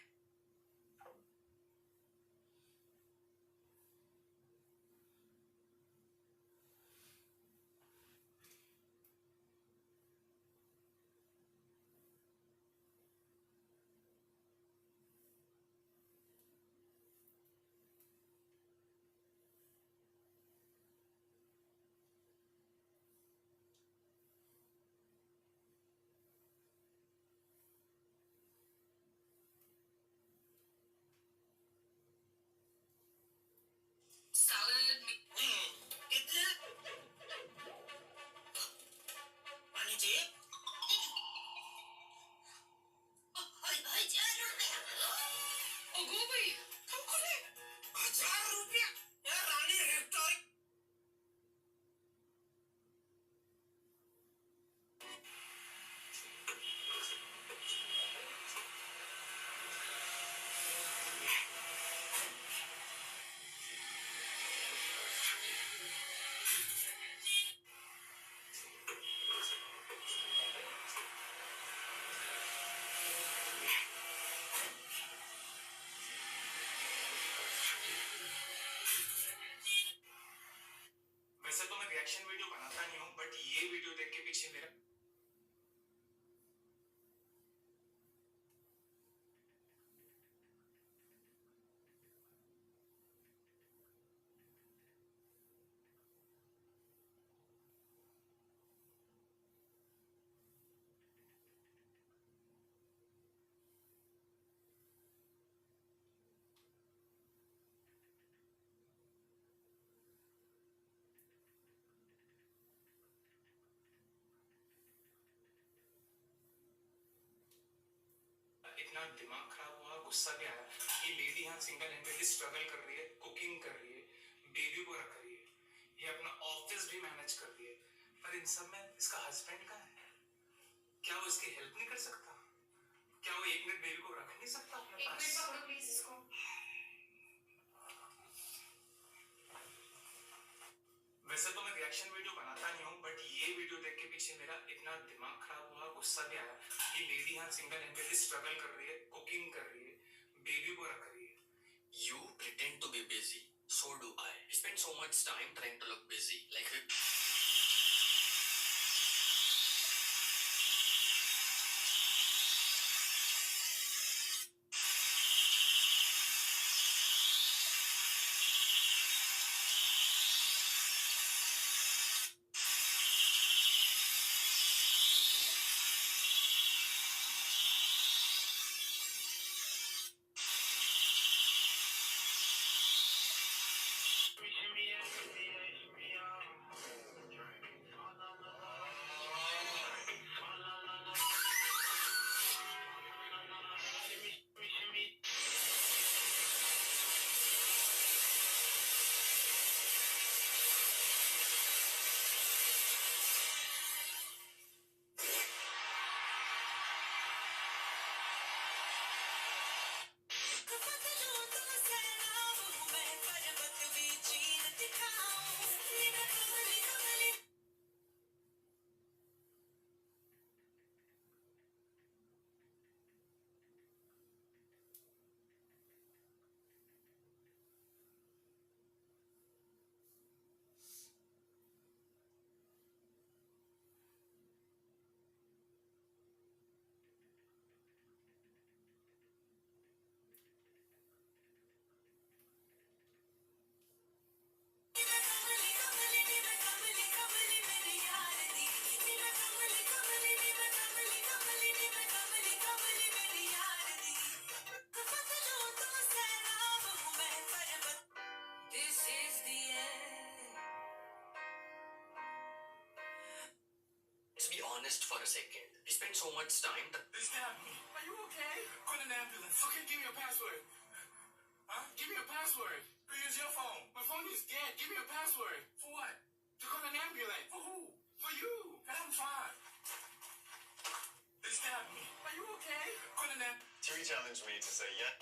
Reaction video बनाता नहीं हूँ, but ये video देख के पीछे मेरा इतना दिमाग खराब हुआ, गुस्सा भी आया कि लेडी यहाँ सिंगल हैंडेडली स्ट्रगल कर रही है, कुकिंग कर रही है, बेबी को रख रही है, ये अपना ऑफिस भी मैनेज कर रही है, पर इन सब में इसका हस्बैंड कहाँ है? क्या वो इसकी हेल्प नहीं कर सकता? क्या वो 1 मिनट बेबी को रख नहीं सकता अपने पास? 1 मिनट पकड़ो प्लीज इसको। वैसे तो मैं रिएक्शन वीडियो बनाता नहीं हूँ, बट ये वीडियो देख के पीछे मेरा इतना दिमाग खराब हुआ, गुस्सा भी आया कि लेडी यहाँ सिंगल हैंडेडली स्ट्रगल कर रही है, कुकिंग कर रही है, बेबी को रख रही है. You pretend to be busy. So do I. We spend so much time trying to look busy. Like we... Let's be honest for a second. We spend so much time... They stabbed me. Are you okay? Call an ambulance. Okay, give me your password. Huh? Give me your password. Go use your phone. My phone is dead. Give me your password. For what? To call an ambulance. For who? For you. I'm fine. They stabbed me. Are you okay? Call an ambulance. Siri challenged me to say yes.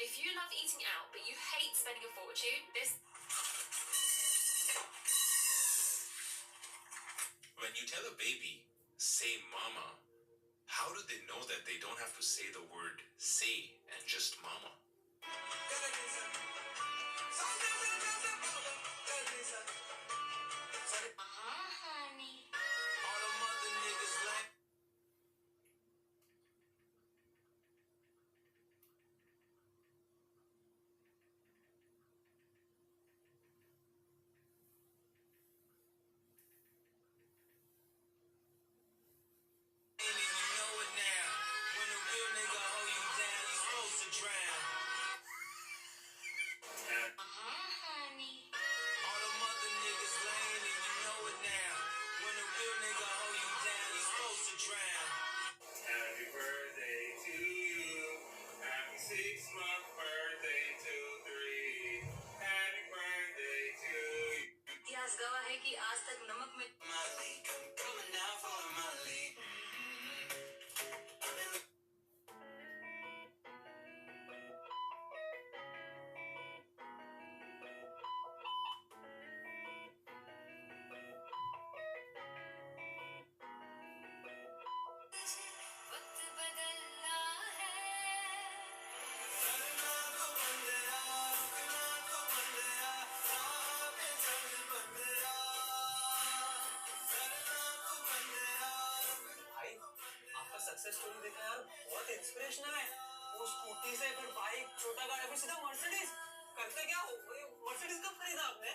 If you love eating out but you hate spending a fortune, this you tell a baby, say mama, how do they know that they don't have to say the word say and just mama? Happy birthday to you. Happy 6th-month birthday to 3. Happy birthday to you. इतिहास गवाह है कि आज तक नमक में Coming down for Molly. वक्त बदलना है भाई आपका सक्सेस स्टोरी देखा यार, बहुत इंस्पिरेशनल है। वो स्कूटी से फिर बाइक, छोटा गाड़ी, फिर सीधा मर्सिडीज। करते क्या हो? मर्सिडीज कब खरीदा आपने?